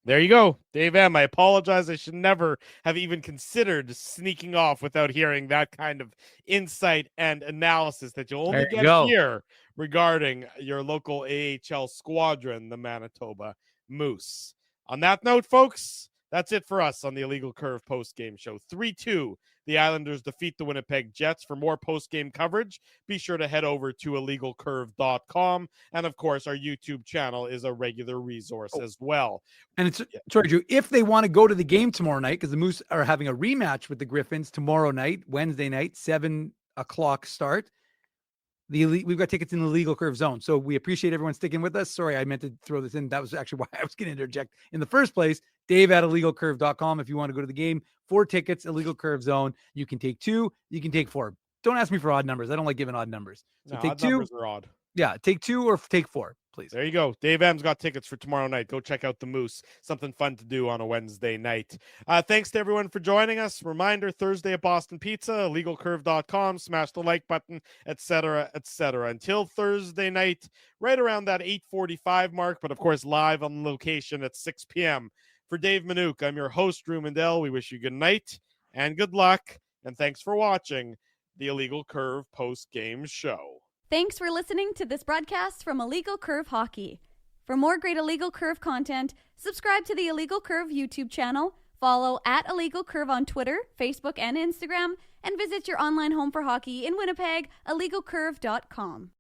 There you go. Dave M., I apologize. I should never have even considered sneaking off without hearing that kind of insight and analysis that you'll only get here regarding your local AHL squadron, the Manitoba Moose. On that note, folks, that's it for us on the Illegal Curve post-game show. 3-2, the Islanders defeat the Winnipeg Jets. For more post-game coverage, be sure to head over to illegalcurve.com. And, of course, our YouTube channel is a regular resource as well. And it's sorry, Drew, if they want to go to the game tomorrow night, because the Moose are having a rematch with the Griffins tomorrow night, Wednesday night, 7 o'clock start. We've got tickets in the Legal Curve zone. So we appreciate everyone sticking with us. Sorry, I meant to throw this in. That was actually why I was going to interject in the first place. Dave at illegalcurve.com. If you want to go to the game, 4 tickets, Illegal Curve zone. You can take 2. You can take 4. Don't ask me for odd numbers. I don't like giving odd numbers. So take odd 2. Numbers are odd. Yeah, take 2 or take 4, please. There you go. Dave M's got tickets for tomorrow night. Go check out the Moose. Something fun to do on a Wednesday night. Thanks to everyone for joining us. Reminder, Thursday at Boston Pizza, illegalcurve.com. Smash the like button, etc., etc. Until Thursday night, right around that 8:45 mark, but of course live on location at 6 p.m. For Dave Manouk, I'm your host, Drew Mandel. We wish you good night and good luck, and thanks for watching the Illegal Curve post-game show. Thanks for listening to this broadcast from Illegal Curve Hockey. For more great Illegal Curve content, subscribe to the Illegal Curve YouTube channel, follow at Illegal Curve on Twitter, Facebook, and Instagram, and visit your online home for hockey in Winnipeg, illegalcurve.com.